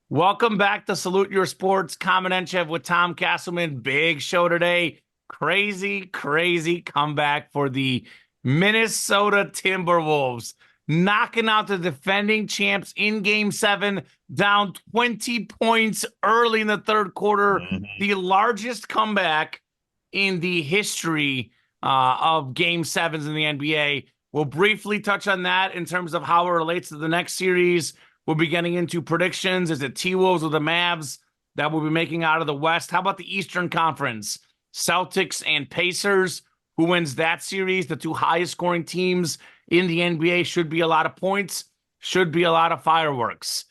Welcome back to Salute Your Sports. Kamen Entchev with Tom Casselman. Big show today. Crazy, crazy comeback for the Minnesota Timberwolves, knocking out the defending champs in Game 7, down 20 points early in the third quarter. Mhm. The largest comeback in the history of Game 7s in the NBA. We'll briefly touch on that in terms of how it relates to the next series. We'll be getting into predictions. Is it T-Wolves or the Mavs that we'll be making out of the West? How about the Eastern Conference? Celtics and Pacers. Who wins that series? The two highest scoring teams in the NBA. Should be a lot of points. Should be a lot of fireworks.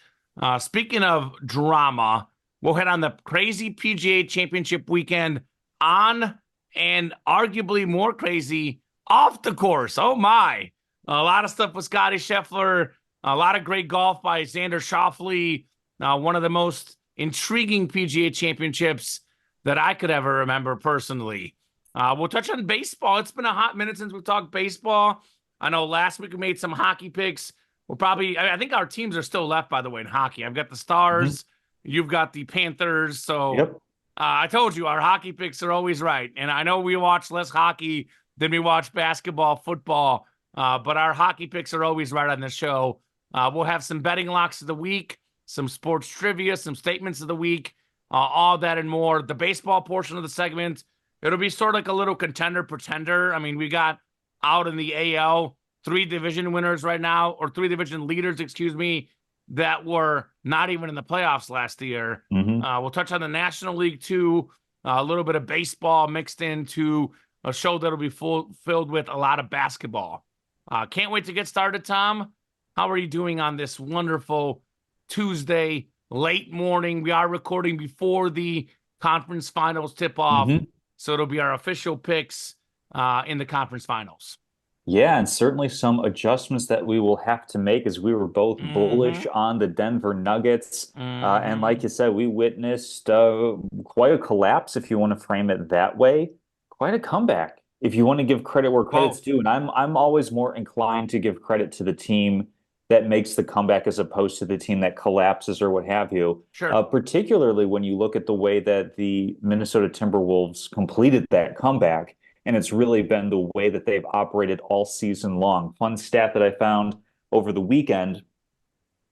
Speaking of drama, we'll head on the crazy PGA Championship weekend on and arguably more crazy off the course. Oh, my. A lot of stuff with Scotty Scheffler. A lot of great golf by Xander Schauffele, one of the most intriguing PGA championships that I could ever remember personally. We'll touch on baseball. It's been a hot minute since we've talked baseball. I know last week we made some hockey picks. I think our teams are still left, by the way, in hockey. I've got the Mhm. Stars. You've got the Panthers. So Yep. I told you our hockey picks are always right. And I know we watch less hockey than we watch basketball, football, but our hockey picks are always right on the show. We'll have some betting locks of the week, some sports trivia, some statements of the week, all that and more. The baseball portion of the segment, it'll be sort of like a little contender pretender. I mean, we got out in the AL three division winners right now, or three division leaders, excuse me, that were not even in the playoffs last year. hmm We'll touch on the National League too, a little bit of baseball mixed into a show that'll be filled with a lot of basketball. Can't wait to get started, Tom. How are you doing on this wonderful Tuesday late morning? We are recording before the conference finals tip off, hmm so it'll be our official picks in the conference finals. Yeah, and certainly some adjustments that we will have to make as we were both bullish Mm-hmm. on the Denver Nuggets. And like Mm-hmm. you said, we witnessed quite a collapse, if you want to frame it that way. Quite a comeback, if you want to give credit where credit's Both. due. And I'm always more inclined to give credit to the team that makes the comeback as opposed to the team that collapses or what have you. Sure. Particularly when you look at the way that the Minnesota Timberwolves completed that comeback. And it's really been the way that they've operated all season long. Fun stat that I found over the weekend,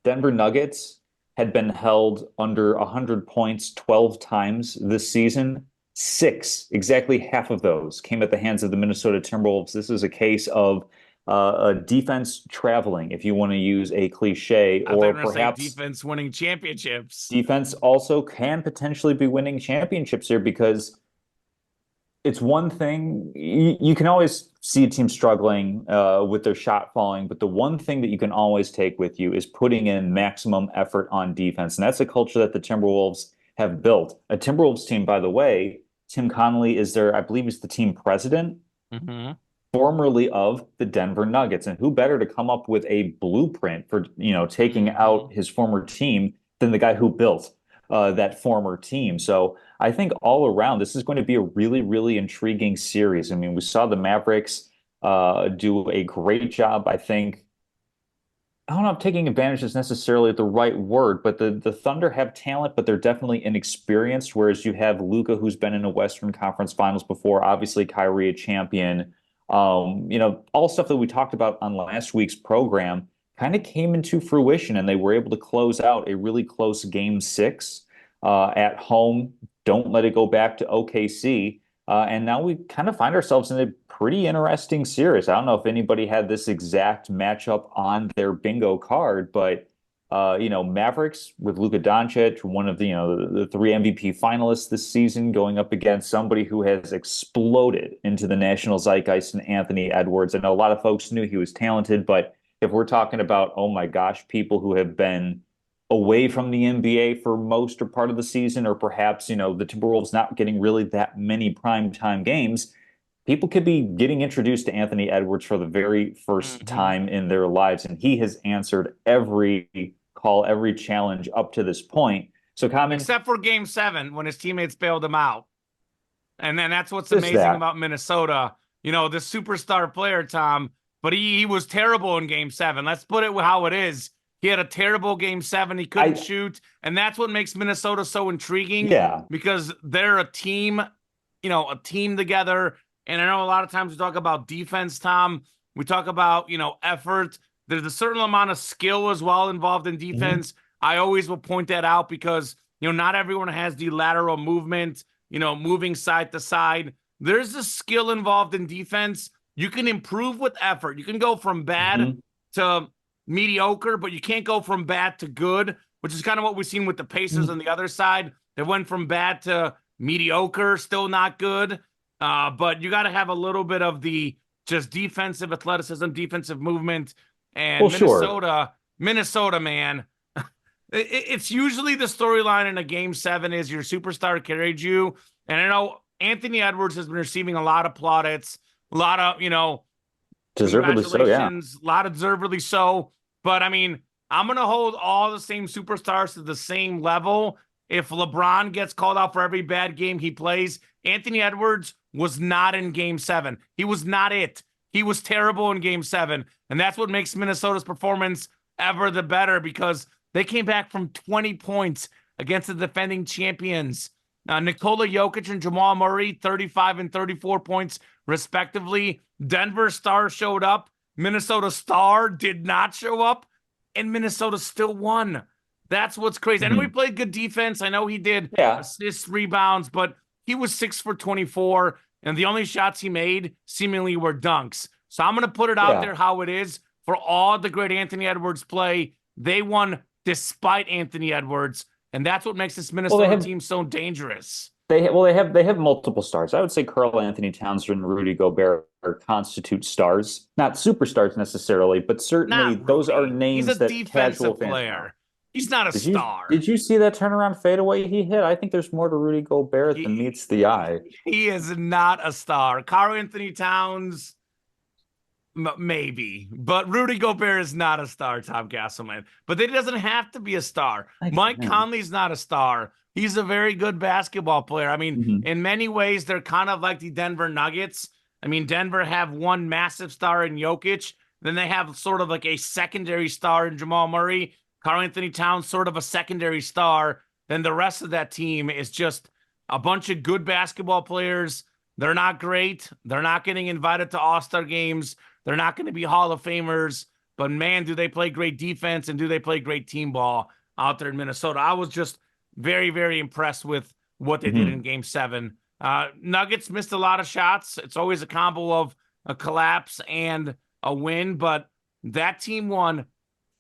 Denver Nuggets had been held under 100 points 12 times this season. Six, exactly half of those, came at the hands of the Minnesota Timberwolves. This is a case of a defense traveling, if you want to use a cliche, I thought you or were going to say perhaps defense winning championships. defense also can potentially be winning championships here because it's one thing you can always see a team struggling with their shot falling, but the one thing that you can always take with you is putting in maximum effort on defense, and that's a culture that the Timberwolves have built. A Timberwolves team, by the way, Tim Connolly is their, I believe, he's the team president, Mm-hmm. formerly of the Denver Nuggets, and who better to come up with a blueprint for taking Mm-hmm. out his former team than the guy who built that former team. So I think all around, this is going to be a really, really intriguing series. I mean, we saw the Mavericks do a great job. I don't know if taking advantage is necessarily the right word, but the Thunder have talent, but they're definitely inexperienced. Whereas you have Luka, who's been in a Western Conference Finals before, obviously Kyrie, a champion. All stuff that we talked about on last week's program kind of came into fruition, and they were able to close out a really close game 6 at home. Don't let it go back to OKC. And now we kind of find ourselves in a pretty interesting series. I don't know if anybody had this exact matchup on their bingo card, but Mavericks with Luka Doncic, one of the three MVP finalists this season, going up against somebody who has exploded into the national zeitgeist, and Anthony Edwards. I know a lot of folks knew he was talented, but if we're talking about, oh my gosh, people who have been away from the NBA for most or part of the season, or perhaps, the Timberwolves not getting really that many primetime games, people could be getting introduced to Anthony Edwards for the very first Mm-hmm. time in their lives. And he has answered every call, every challenge up to this point. So, Common, Except for game 7 when his teammates bailed him out. And then that's what's just amazing that. about Minnesota. The superstar player, Tom, but he was terrible in game 7. Let's put it how it is. He had a terrible game 7. He couldn't I shoot. And that's what makes Minnesota so intriguing yeah. because they're a team, a team together. And I know a lot of times we talk about defense, Tom. We talk about, effort. There's a certain amount of skill as well involved in Mhm. defense. I always will point that out because, not everyone has the lateral movement, moving side to side. There's a skill involved in defense. You can improve with effort. You can go from bad Mhm. to mediocre, but you can't go from bad to good, which is kind of what we've seen with the Pacers on the other side. They went from bad to mediocre, still not good. But you got to have a little bit of the just defensive athleticism, defensive movement. Well, And sure. Minnesota, man, it's usually the storyline in a game 7 is your superstar carried you. And I know Anthony Edwards has been receiving a lot of plaudits, a lot of, Deservedly so, yeah. congratulations, a lot of deservedly so. But I mean, I'm going to hold all the same superstars to the same level. If LeBron gets called out for every bad game he plays, Anthony Edwards was not in game 7. He was not it. He was terrible in game 7. And that's what makes Minnesota's performance ever the better because they came back from 20 points against the defending champions. Nikola Jokic and Jamal Murray, 35 and 34 points, respectively. Denver Star showed up. Minnesota Star did not show up, and Minnesota still won. That's what's crazy. I know he Mhm. played good defense. I know he did Yeah. assists, rebounds, but he was 6 for 24, and the only shots he made seemingly were dunks. So I'm going to put it out Yeah. there how it is for all the great Anthony Edwards play. They won despite Anthony Edwards, and that's what makes this Well, they Minnesota have team so dangerous. they have multiple stars. I would say Karl Anthony Towns and Rudy Gobert constitute stars, not superstars necessarily, but certainly Not those are Rudy. He's a names that casual defensive fans know. player. He's not a Did you star. did you see that turnaround fadeaway he hit? I think there's more to Rudy Gobert than He, meets the eye. he is not a star. Karl Anthony Towns, maybe, but Rudy Gobert is not a star, Tom Casselman. But he doesn't have to be a star. Mike Yeah. Conley's not a star. He's a very good basketball player. I mean, Mhm. in many ways, they're kind of like the Denver Nuggets. I mean, Denver have one massive star in Jokic. Then they have sort of like a secondary star in Jamal Murray. Karl Anthony Towns, sort of a secondary star. Then the rest of that team is just a bunch of good basketball players. They're not great. They're not getting invited to All-Star games. They're not going to be Hall of Famers, but man, do they play great defense and do they play great team ball out there in Minnesota. I was just very, very impressed with what they did in Mhm. game 7. Nuggets missed a lot of shots. It's always a combo of a collapse and a win, but that team won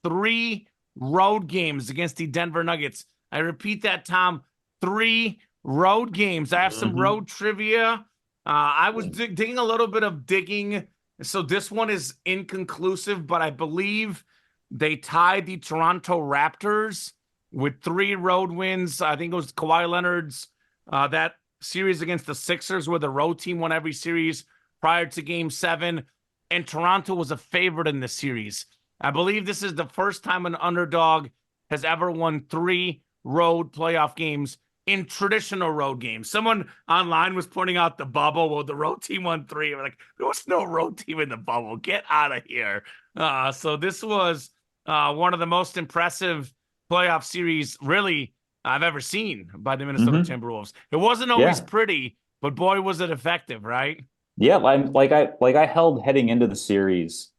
3 road games against the Denver Nuggets. I repeat that, Tom, 3 road games. I have some Mhm. road trivia. I was digging a little bit of digging. So this one is inconclusive, but I believe they tied the Toronto Raptors with 3 road wins. I think it was Kawhi Leonard's that series against the Sixers where the road team won every series prior to game 7. And Toronto was a favorite in this series. I believe this is the first time an underdog has ever won 3 road playoff games in traditional road games. Someone online was pointing out the bubble. Well, the road team won 3. We're like, there was no road team in the bubble. Get out of here. So this was one of the most impressive playoff series really I've ever seen by the Minnesota Mhm. Timberwolves. It wasn't always Yeah. pretty, but boy, was it effective, right? Yeah, like I held heading into the series,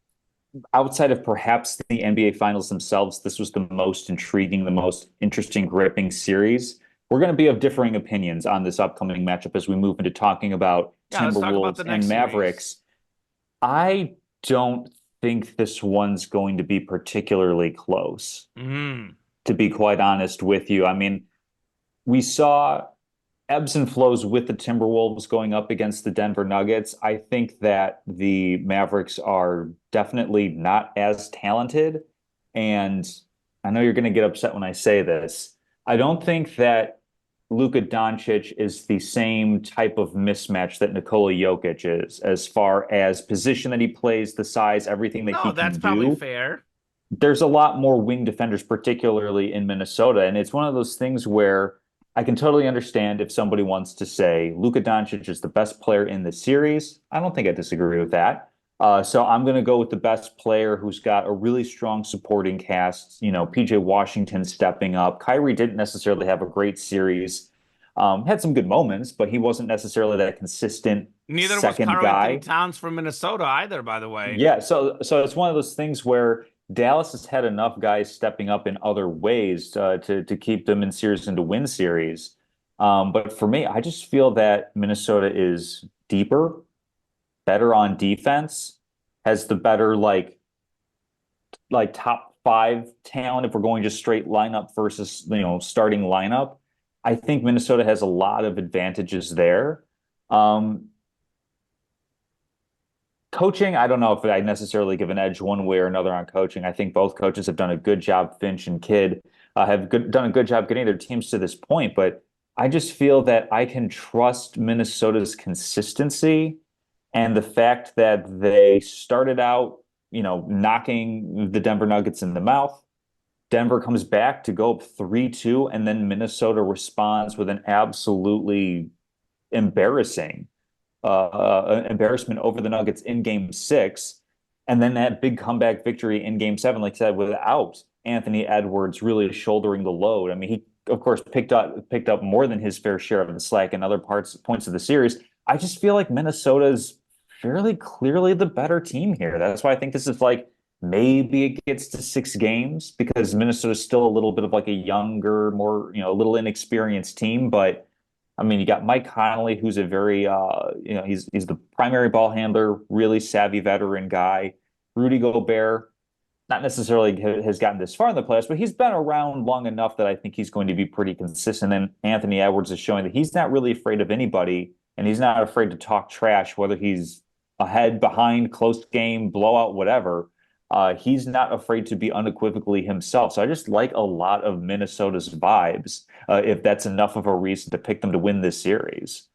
outside of perhaps the NBA Finals themselves, this was the most intriguing, the most interesting, gripping series. We're going to be of differing opinions on this upcoming matchup as we move into talking about Yeah, let's talk about Timberwolves the and next series. Mavericks. I don't think this one's going to be particularly close, Mm. to be quite honest with you. I mean, we saw ebbs and flows with the Timberwolves going up against the Denver Nuggets. I think that the Mavericks are definitely not as talented. And I know you're going to get upset when I say this. I don't think that Luka Doncic is the same type of mismatch that Nikola Jokic is, as far as position that he plays, the size, everything that he No, that's can probably do. fair. There's a lot more wing defenders, particularly in Minnesota. And it's one of those things where I can totally understand if somebody wants to say Luka Doncic is the best player in the series. I don't think I disagree with that. So I'm going to go with the best player who's got a really strong supporting cast. PJ Washington stepping up. Kyrie didn't necessarily have a great series. Had some good moments, but he wasn't necessarily that consistent Neither was second Karl Anthony guy. Towns from Minnesota either, by the way. Yeah, so it's one of those things where Dallas has had enough guys stepping up in other ways to keep them in series and to win series. But for me, I just feel that Minnesota is deeper, better on defense, has the better like top five talent if we're going just straight lineup versus starting lineup. I think Minnesota has a lot of advantages there. Um, Coaching, I don't know if I necessarily give an edge one way or another on coaching. I think both coaches have done a good job. Finch and Kidd done a good job getting their teams to this point, but I just feel that I can trust Minnesota's consistency and the fact that they started out, knocking the Denver Nuggets in the mouth. Denver comes back to go up 3-2, and then Minnesota responds with an absolutely embarrassing embarrassment over the Nuggets in game six. And then that big comeback victory in game seven, like I said, without Anthony Edwards really shouldering the load. I mean, he of course picked up more than his fair share of the slack in other points of the series. I just feel like Minnesota's fairly clearly the better team here. That's why I think this is like maybe it gets to 6 games because Minnesota's still a little bit of like a younger, more, a little inexperienced team, but I mean, you got Mike Conley, who's a very, he's the primary ball handler, really savvy veteran guy. Rudy Gobert, not necessarily has gotten this far in the playoffs, but he's been around long enough that I think he's going to be pretty consistent. And Anthony Edwards is showing that he's not really afraid of anybody, and he's not afraid to talk trash, whether he's ahead, behind, close game, blowout, whatever. He's not afraid to be unequivocally himself. So I just like a lot of Minnesota's vibes, if that's enough of a reason to pick them to win this series.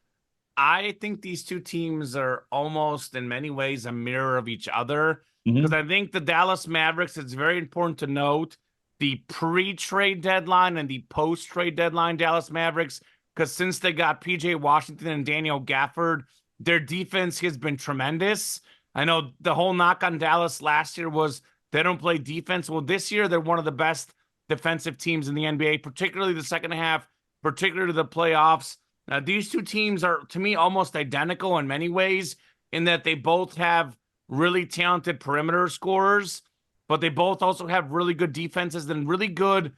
I think these two teams are almost in many ways a mirror of each other because Hmm. I think the Dallas Mavericks, it's very important to note the pre-trade deadline and the post-trade deadline Dallas Mavericks, because since they got PJ Washington and Daniel Gafford, their defense has been tremendous. I know the whole knock on Dallas last year was they don't play defense. Well, this year they're one of the best defensive teams in the NBA, particularly the second half, particularly the playoffs. Now, these two teams are, to me, almost identical in many ways in that they both have really talented perimeter scorers, but they both also have really good defenses and really good,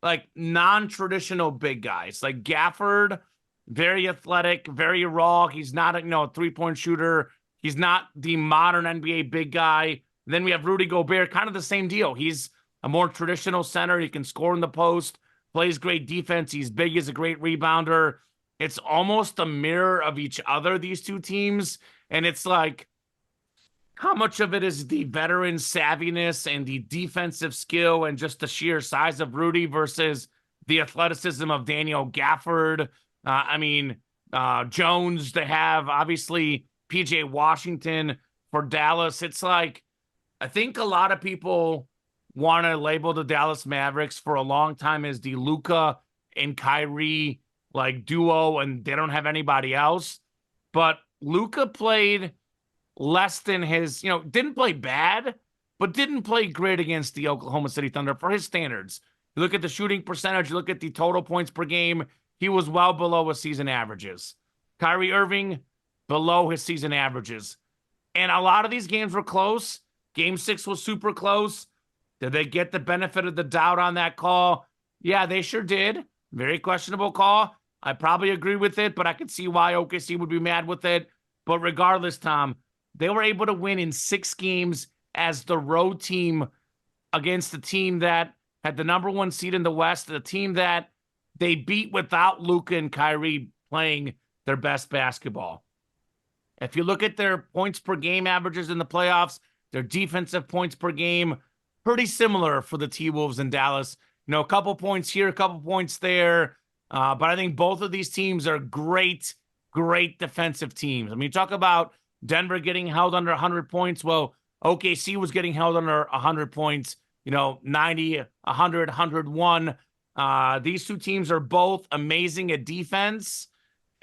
like, non-traditional big guys. Like Gafford, very athletic, very raw. He's not a three-point shooter. He's not the modern NBA big guy. Then we have Rudy Gobert, kind of the same deal. He's a more traditional center. He can score in the post, plays great defense. He's big, he's a great rebounder. It's almost a mirror of each other, these two teams. And it's like, how much of it is the veteran savviness and the defensive skill and just the sheer size of Rudy versus the athleticism of Daniel Gafford? Jones, they have obviously PJ Washington for Dallas. It's like, I think a lot of people want to label the Dallas Mavericks for a long time as the Luka and Kyrie like duo, and they don't have anybody else. But Luka played less than his, didn't play bad, but didn't play great against the Oklahoma City Thunder for his standards. You look at the shooting percentage, you look at the total points per game, he was well below his season averages. Kyrie Irving, below his season averages. And a lot of these games were close. Game 6 was super close. Did they get the benefit of the doubt on that call? Yeah, they sure did. Very questionable call. I probably agree with it, but I could see why OKC would be mad with it. But regardless, Tom, they were able to win in 6 games as the road team against the team that had the number 1 seed in the West, the team that they beat without Luka and Kyrie playing their best basketball. If you look at their points per game averages in the playoffs, their defensive points per game, pretty similar for the T-Wolves in Dallas. A couple points here, a couple points there. But I think both of these teams are great, great defensive teams. I mean, talk about Denver getting held under 100 points. Well, OKC was getting held under 100 points, 90, 100, 101. These two teams are both amazing at defense.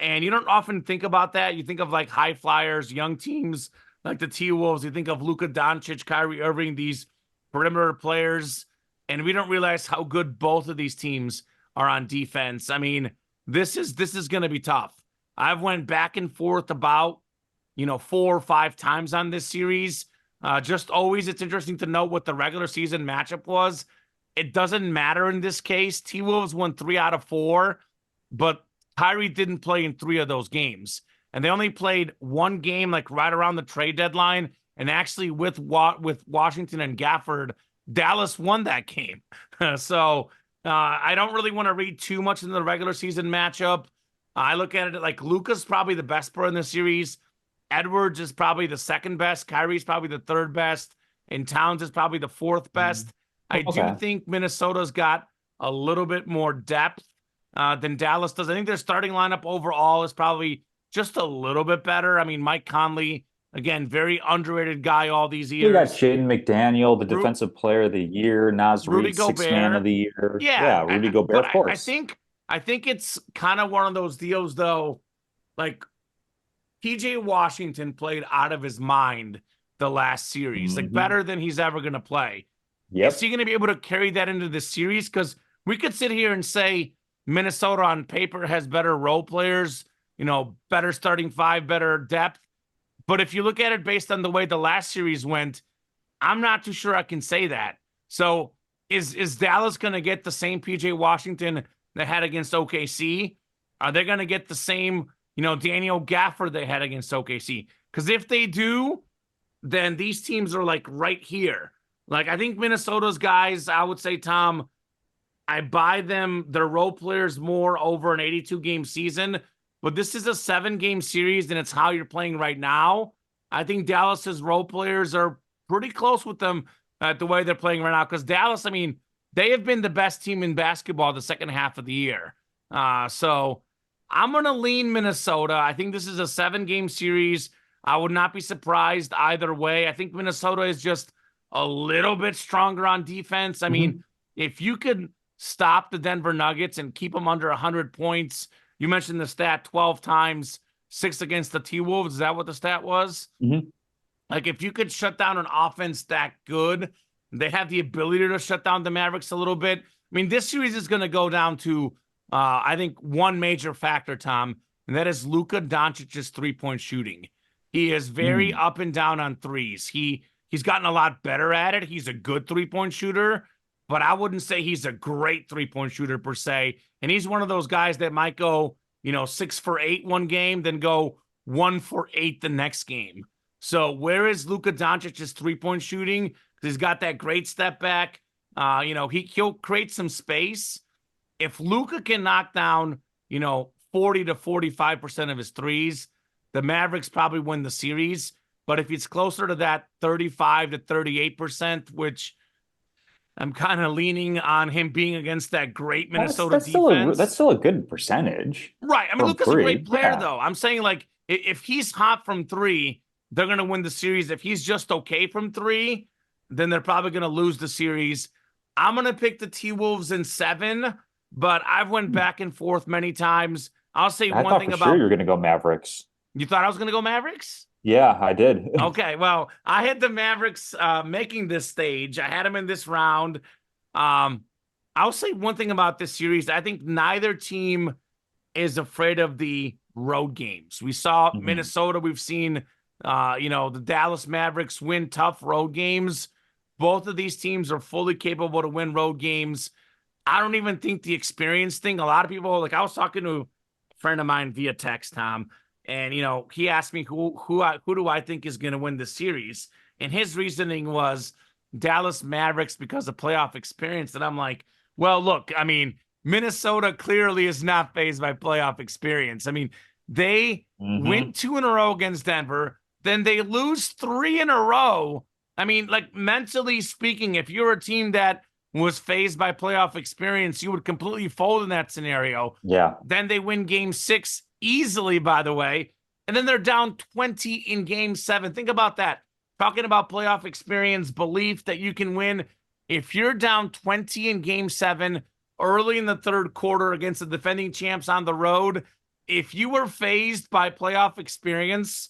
And you don't often think about that. You think of like high flyers, young teams like the T-Wolves, you think of Luka Doncic, Kyrie Irving, these perimeter players, and we don't realize how good both of these teams are on defense. I mean, this is going to be tough. I've went back and forth about, 4 or 5 times on this series. Just always, it's interesting to know what the regular season matchup was. It doesn't matter in this case. T-Wolves won 3 out of 4, but Kyrie didn't play in 3 of those games. And they only played one game like right around the trade deadline. And actually with Washington and Gafford, Dallas won that game. So I don't really want to read too much into the regular season matchup. I look at it like Luka's probably the best player in the series. Edwards is probably the second best. Kyrie's probably the third best. And Towns is probably the fourth best. I do think Minnesota's got a little bit more depth than Dallas does. I think their starting lineup overall is probably just a little bit better. I mean, Mike Conley, again, very underrated guy all these years. You got Jaden McDaniel, the defensive player of the year, Naz Rudy Reid, sixth man of the year. Yeah, Rudy Gobert, of course. I think it's kind of one of those deals, though. Like PJ Washington played out of his mind the last series, like better than he's ever going to play. Yep. Is he going to be able to carry that into the series? Because we could sit here and say Minnesota on paper has better role players, better starting 5, better depth. But if you look at it based on the way the last series went, I'm not too sure I can say that. So is Dallas going to get the same PJ Washington they had against OKC? Are they going to get the same, Daniel Gafford they had against OKC? Because if they do, then these teams are like right here. Like, I think Minnesota's guys, I would say, Tom, I buy them, their role players more over an 82-game season, but this is a 7-game series, and it's how you're playing right now. I think Dallas's role players are pretty close with them the way they're playing right now, because Dallas, I mean, they have been the best team in basketball the second half of the year. So I'm going to lean Minnesota. I think this is a 7-game series. I would not be surprised either way. I think Minnesota is just a little bit stronger on defense. I mean, if you could stop the Denver Nuggets and keep them under 100 points, you mentioned the stat 12 times, 6 against the T-Wolves. Is that what the stat was? Like, if you could shut down an offense that good, they have the ability to shut down the Mavericks a little bit. I mean, this series is going to go down to, I think, one major factor, Tom, and that is Luka Doncic's three-point shooting. He is very up and down on threes. He's gotten a lot better at it. He's a good three-point shooter, but I wouldn't say he's a great three-point shooter per se. And he's one of those guys that might go, 6 for 8 one game, then go 1 for 8 the next game. So where is Luka Doncic's three-point shooting? Because he's got that great step back. He'll create some space. If Luka can knock down, 40 to 45% of his threes, the Mavericks probably win the series. But if it's closer to that 35 to 38%, which I'm kind of leaning on him being against that great Minnesota defense. That's still a good percentage. Right. I mean, Luka's a great player, though. I'm saying, like, if he's hot from 3, they're going to win the series. If he's just okay from 3, then they're probably going to lose the series. I'm going to pick the T-Wolves in 7, but I've went back and forth many times. I'll say one thing about... sure you're going to go Mavericks. You thought I was going to go Mavericks? Yeah, I did. Okay, well, I had the Mavericks making this stage. I had them in this round. I'll say one thing about this series. I think neither team is afraid of the road games. We saw Minnesota. We've seen, the Dallas Mavericks win tough road games. Both of these teams are fully capable to win road games. I don't even think the experience thing, a lot of people, like I was talking to a friend of mine via text, Tom, and, he asked me who do I think is going to win the series? And his reasoning was Dallas Mavericks because of playoff experience. And I'm like, well, look, I mean, Minnesota clearly is not fazed by playoff experience. I mean, they win 2 in a row against Denver, then they lose 3 in a row. I mean, like, mentally speaking, if you're a team that was fazed by playoff experience, you would completely fold in that scenario. Yeah. Then they win game 6 easily, by the way, and then they're down 20 in game 7. Think about that. Talking about playoff experience, belief that you can win. If you're down 20 in game 7 early in the third quarter against the defending champs on the road, if you were fazed by playoff experience,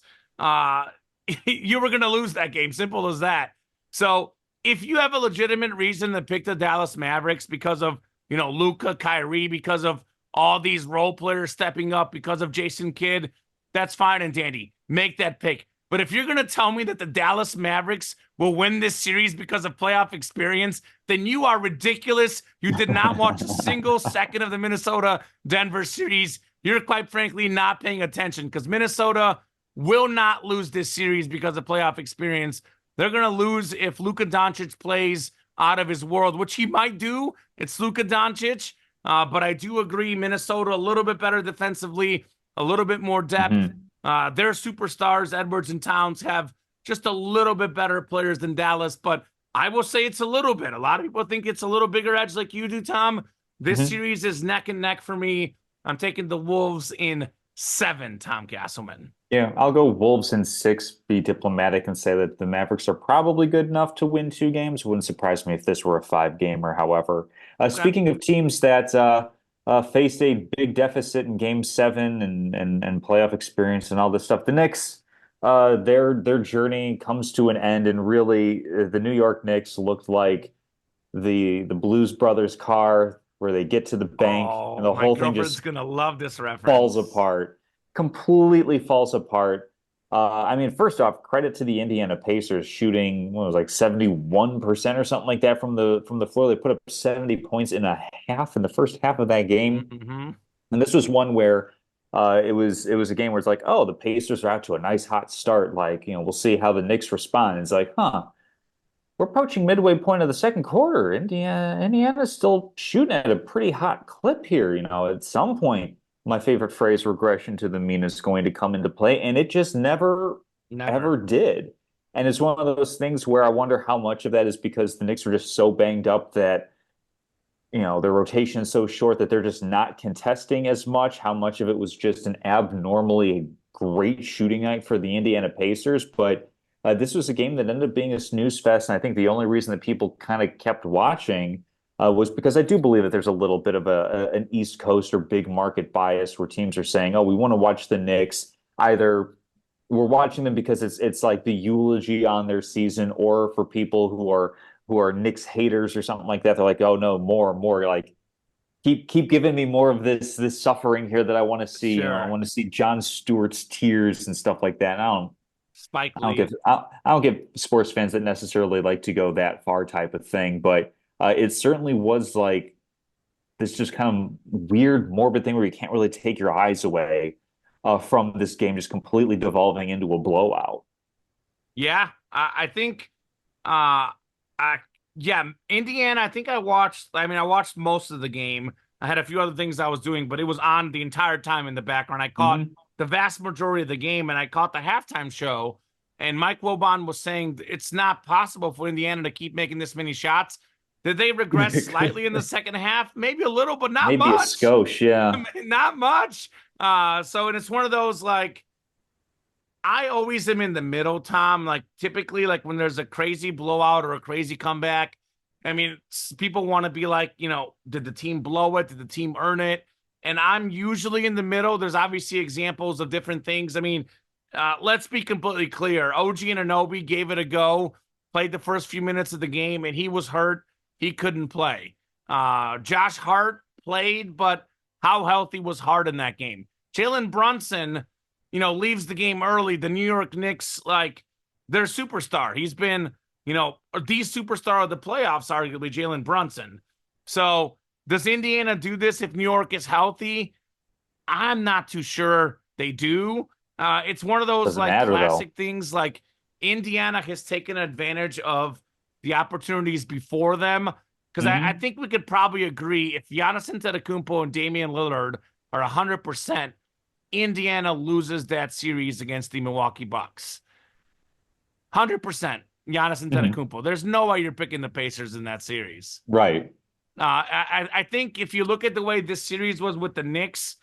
you were going to lose that game. Simple as that. So if you have a legitimate reason to pick the Dallas Mavericks because of, Luka, Kyrie, because of all these role players stepping up, because of Jason Kidd, that's fine and dandy. Make that pick. But if you're going to tell me that the Dallas Mavericks will win this series because of playoff experience, then you are ridiculous. You did not watch a single second of the Minnesota-Denver series. You're quite frankly not paying attention because Minnesota will not lose this series because of playoff experience. They're going to lose if Luka Doncic plays out of his world, which he might do. It's Luka Doncic. But I do agree, Minnesota a little bit better defensively, a little bit more depth. Their superstars, Edwards and Towns, have just a little bit better players than Dallas, but I will say it's a little bit. A lot of people think it's a little bigger edge like you do, Tom. This series is neck and neck for me. I'm taking the Wolves in 7, Tom Casselman. Yeah, I'll go Wolves in 6, be diplomatic and say that the Mavericks are probably good enough to win 2 games. Wouldn't surprise me if this were a 5-gamer, however. Okay. Speaking of teams that faced a big deficit in Game 7 and playoff experience and all this stuff, the Knicks, their journey comes to an end, and really the New York Knicks looked like the Blues Brothers car where they get to the bank and the whole thing just gonna love this reference. Falls apart. Completely falls apart. I mean, first off, credit to the Indiana Pacers shooting, what was it, like 71% or something like that from the floor. They put up 70 points in the first half of that game. And this was one where it was a game where it's like, oh, the Pacers are out to a nice hot start. Like, we'll see how the Knicks respond. It's like, we're approaching midway point of the second quarter. Indiana's still shooting at a pretty hot clip here. At some point, my favorite phrase, regression to the mean, is going to come into play, and it just never ever did. And it's one of those things where I wonder how much of that is because the Knicks are just so banged up that, their rotation is so short that they're just not contesting as much. How much of it was just an abnormally great shooting night for the Indiana Pacers. But this was a game that ended up being a snooze fest, and I think the only reason that people kind of kept watching was because I do believe that there's a little bit of an East Coast or big market bias where teams are saying, oh, we want to watch the Knicks. Either we're watching them because it's like the eulogy on their season, or for people who are Knicks haters or something like that, they're like, oh no, more. Like, keep giving me more of this suffering here that I want to see. Sure. I want to see John Stewart's tears and stuff like that. And Spike Lee. I don't get sports fans that necessarily like to go that far type of thing, but it certainly was like this just kind of weird, morbid thing where you can't really take your eyes away from this game just completely devolving into a blowout. Yeah, I think, Indiana, I think I watched most of the game. I had a few other things I was doing, but it was on the entire time in the background. I caught the vast majority of the game, and I caught the halftime show, and Mike Wobon was saying it's not possible for Indiana to keep making this many shots. Did they regress slightly in the second half? Maybe a little, but not Maybe much. A skosh, yeah. Not much. And it's one of those, like, I always am in the middle, Tom. Like, typically, like, when there's a crazy blowout or a crazy comeback, I mean, people want to be like, did the team blow it? Did the team earn it? And I'm usually in the middle. There's obviously examples of different things. I mean, let's be completely clear. OG Anunoby gave it a go, played the first few minutes of the game, and he was hurt. He couldn't play. Josh Hart played, but how healthy was Hart in that game? Jalen Brunson, leaves the game early. The New York Knicks, like, their superstar. He's been, the superstar of the playoffs, arguably, Jalen Brunson. So does Indiana do this if New York is healthy? I'm not too sure they do. It's one of those classic things. Like, Indiana has taken advantage of the opportunities before them. Because I think we could probably agree if Giannis Antetokounmpo and Damian Lillard are 100%, Indiana loses that series against the Milwaukee Bucks. 100% Giannis Antetokounmpo. There's no way you're picking the Pacers in that series. Right. I think if you look at the way this series was with the Knicks,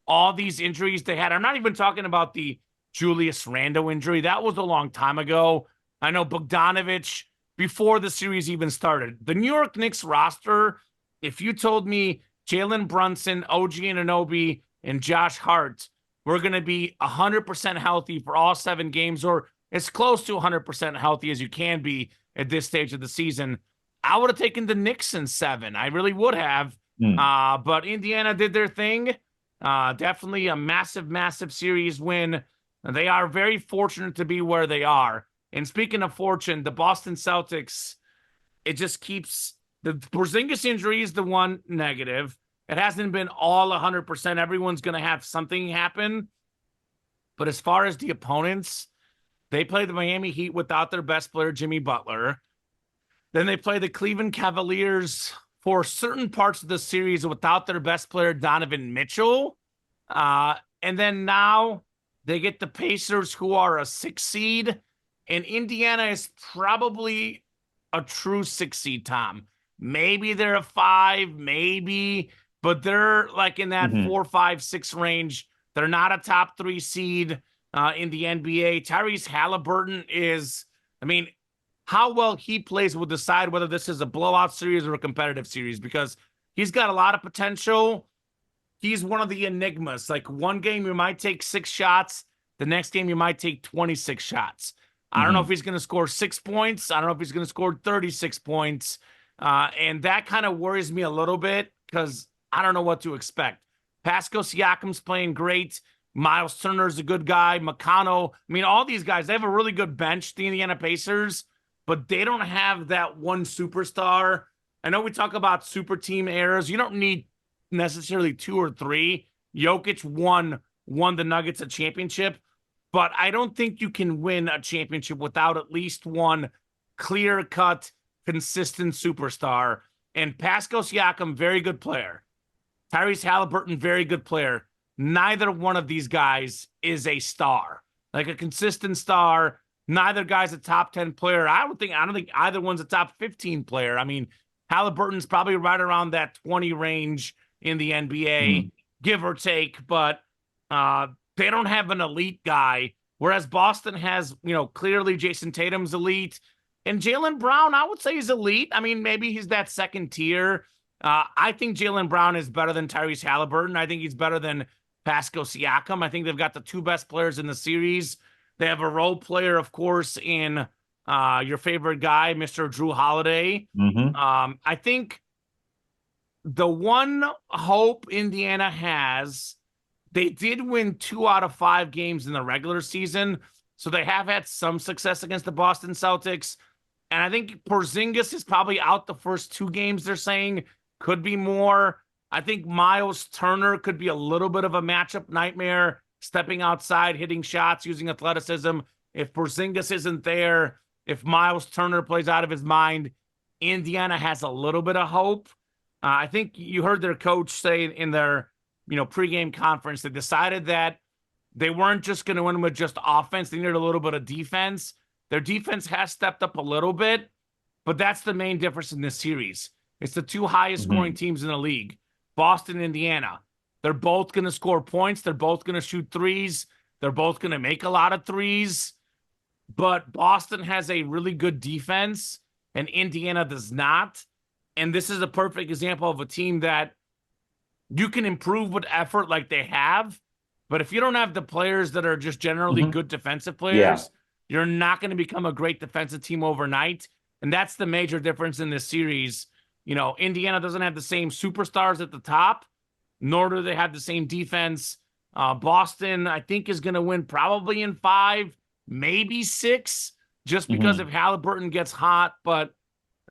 all these injuries they had, I'm not even talking about the Julius Randle injury. That was a long time ago. I know Bogdanovich, before the series even started. The New York Knicks roster, if you told me Jalen Brunson, OG Anunoby, and Josh Hart were going to be 100% healthy for all 7 games, or as close to 100% healthy as you can be at this stage of the season, I would have taken the Knicks in 7. I really would have. Mm. But Indiana did their thing. Definitely a massive, massive series win. They are very fortunate to be where they are. And speaking of fortune, the Boston Celtics, it just keeps the Porzingis injury is the one negative. It hasn't been all 100%. Everyone's going to have something happen. But as far as the opponents, they play the Miami Heat without their best player, Jimmy Butler. Then they play the Cleveland Cavaliers for certain parts of the series without their best player, Donovan Mitchell. And then now they get the Pacers, who are a 6 seed. And Indiana is probably a true 6 seed, Tom. Maybe they're a 5, maybe, but they're like in that Hmm. 4, 5, 6 range. They're not a top 3 seed in the NBA. Tyrese Halliburton is, I mean, how well he plays will decide whether this is a blowout series or a competitive series, because he's got a lot of potential. He's one of the enigmas. Like, one game you might take 6 shots, the next game you might take 26 shots. I don't know if Hmm. he's going to score 6 points. I don't know if he's going to score 36 points. And that kind of worries me a little bit because I don't know what to expect. Pascal Siakam's playing great. Miles Turner's a good guy. McConnell. I mean, all these guys, they have a really good bench, the Indiana Pacers, but they don't have that one superstar. I know we talk about super team eras. You don't need necessarily 2 or 3. Jokic won the Nuggets a championship, but I don't think you can win a championship without at least one clear-cut, consistent superstar. And Pascal Siakam, very good player. Tyrese Halliburton, very good player. Neither one of these guys is a star, like a consistent star. Neither guy's a top 10 player. I don't think either one's a top 15 player. I mean, Halliburton's probably right around that 20 range in the NBA, Hmm. give or take, but they don't have an elite guy. Whereas Boston has, clearly Jason Tatum's elite. And Jaylen Brown, I would say he's elite. I mean, maybe he's that second tier. I think Jaylen Brown is better than Tyrese Halliburton. I think he's better than Pascal Siakam. I think they've got the 2 best players in the series. They have a role player, of course, in your favorite guy, Mr. Drew Holiday. Hmm. I think the one hope Indiana has, they did win 2 out of 5 games in the regular season, so they have had some success against the Boston Celtics. And I think Porzingis is probably out the first 2 games, they're saying. Could be more. I think Miles Turner could be a little bit of a matchup nightmare, stepping outside, hitting shots, using athleticism. If Porzingis isn't there, if Miles Turner plays out of his mind, Indiana has a little bit of hope. I think you heard their coach say in their, pregame conference, they decided that they weren't just going to win with just offense. They needed a little bit of defense. Their defense has stepped up a little bit, but that's the main difference in this series. It's the 2 highest scoring Hmm. teams in the league, Boston and Indiana. They're both going to score points. They're both going to shoot threes. They're both going to make a lot of threes. But Boston has a really good defense, and Indiana does not. And this is a perfect example of a team that you can improve with effort like they have. But if you don't have the players that are just generally Hmm. good defensive Yeah. players, you're not going to become a great defensive team overnight. And that's the major difference in this series. Indiana doesn't have the same superstars at the top, nor do they have the same defense. Boston, I think, is going to win probably in 5, maybe 6, just because if Hmm. Halliburton gets hot. But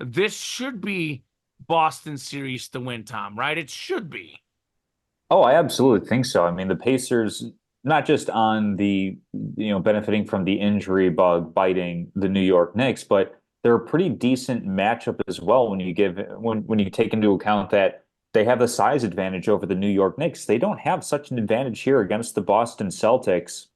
this should be Boston series to win, Tom, right? It should be. Oh, I absolutely think so. I mean, the Pacers, not just on the, benefiting from the injury bug biting the New York Knicks, but they're a pretty decent matchup as well when you take into account that they have the size advantage over the New York Knicks. They don't have such an advantage here against the Boston Celtics,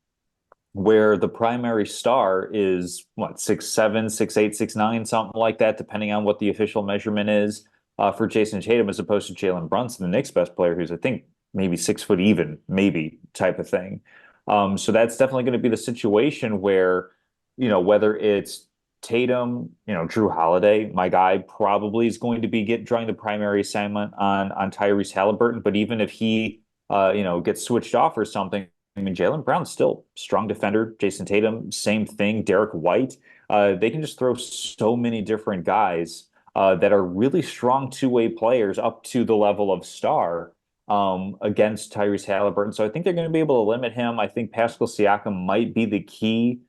where the primary star is what, 6'7", 6'8", 6'9", something like that, depending on what the official measurement is for Jason Tatum, as opposed to Jalen Brunson, the Knicks' best player, who's I think maybe 6 foot even, maybe type of thing. So that's definitely going to be the situation where, whether it's Tatum, Drew Holiday, my guy, probably is going to be drawing the primary assignment on Tyrese Halliburton. But even if he, gets switched off or something, mean, Jaylen Brown's still strong defender. Jason Tatum, same thing. Derek White. They can just throw so many different guys that are really strong two-way players up to the level of star against Tyrese Halliburton. So I think they're going to be able to limit him. I think Pascal Siakam might be the key,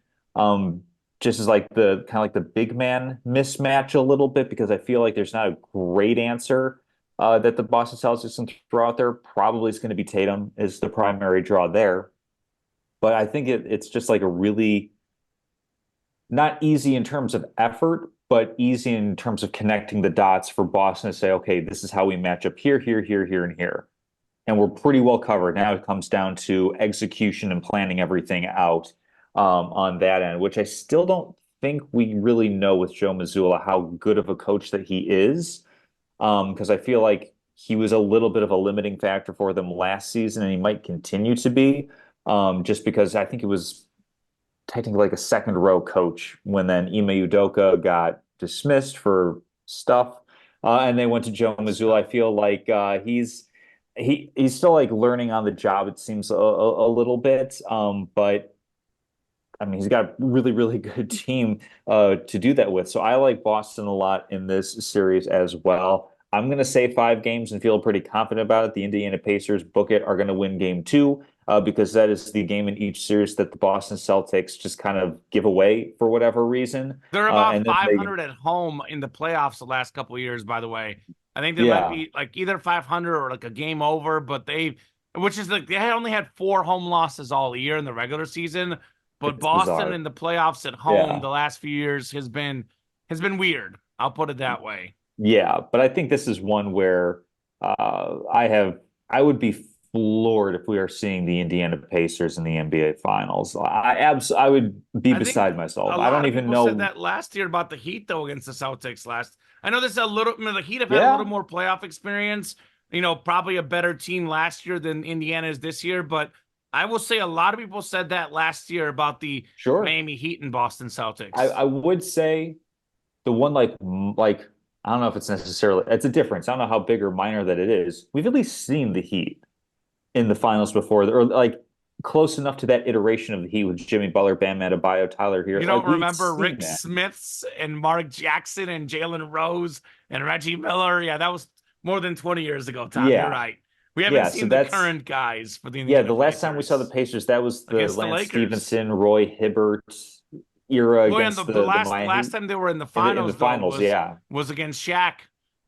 just as like the kind of like the big man mismatch a little bit, because I feel like there's not a great answer that the Boston Celtics can throw out there. Probably is going to be Tatum is the primary draw there. But I think it's just like a really not easy in terms of effort, but easy in terms of connecting the dots for Boston to say, okay, this is how we match up here, here, here, here, and here. And we're pretty well covered. Now it comes down to execution and planning everything out on that end, which I still don't think we really know with Joe Mazzulla how good of a coach that he is. Because I feel like he was a little bit of a limiting factor for them last season, and he might continue to be, just because I think it was technically like a second row coach when then Ime Udoka got dismissed for stuff, and they went to Joe Mazzulla. I feel like he's still like learning on the job. It seems a little bit, but I mean he's got a really really good team to do that with. So I like Boston a lot in this series as well. I'm going to say 5 games and feel pretty confident about it. The Indiana Pacers book it are going to win game 2 because that is the game in each series that the Boston Celtics just kind of give away for whatever reason. They're about And then they, 500 at home in the playoffs the last couple of years, by the way. I think they might yeah, be like either 500 or like a game over, but which is like they only had 4 home losses all year in the regular season. But it's Boston bizarre. in the playoffs at home Yeah. the last few years has been weird. I'll put it that way. Yeah, but I think this is one where I would be floored if we are seeing the Indiana Pacers in the NBA Finals. I would be I think beside myself. a I lot don't of even people said know. that last year about the Heat, though, against the Celtics last. I know this is a little, the Heat have had a little Yeah, more playoff experience, probably a better team last year than Indiana is this year. But I will say a lot of people said that last year about the sure. Miami Heat and Boston I, Celtics. I would say the one like I don't know if it's necessarily it's a difference. I don't know how big or minor that it is. We've at least seen the Heat in the finals before, or like close enough to that iteration of the Heat with Jimmy Butler, Bam Adebayo, Tyler Hero. You Like don't we've remember seen Rick that. Smiths and Mark Jackson and Jalen Rose and Reggie Miller? Yeah, that was more than 20 years ago, Tom. You're Yeah, right. We haven't yeah. So seen the that's current guys for the yeah. Indiana The last time we saw the Pacers Pacers, that was the against the Lance Lakers. Stevenson, Roy Hibbert era Well, and against the the last Miami last Heat time they were in the in the finals though finals. was Yeah. was against Shaq,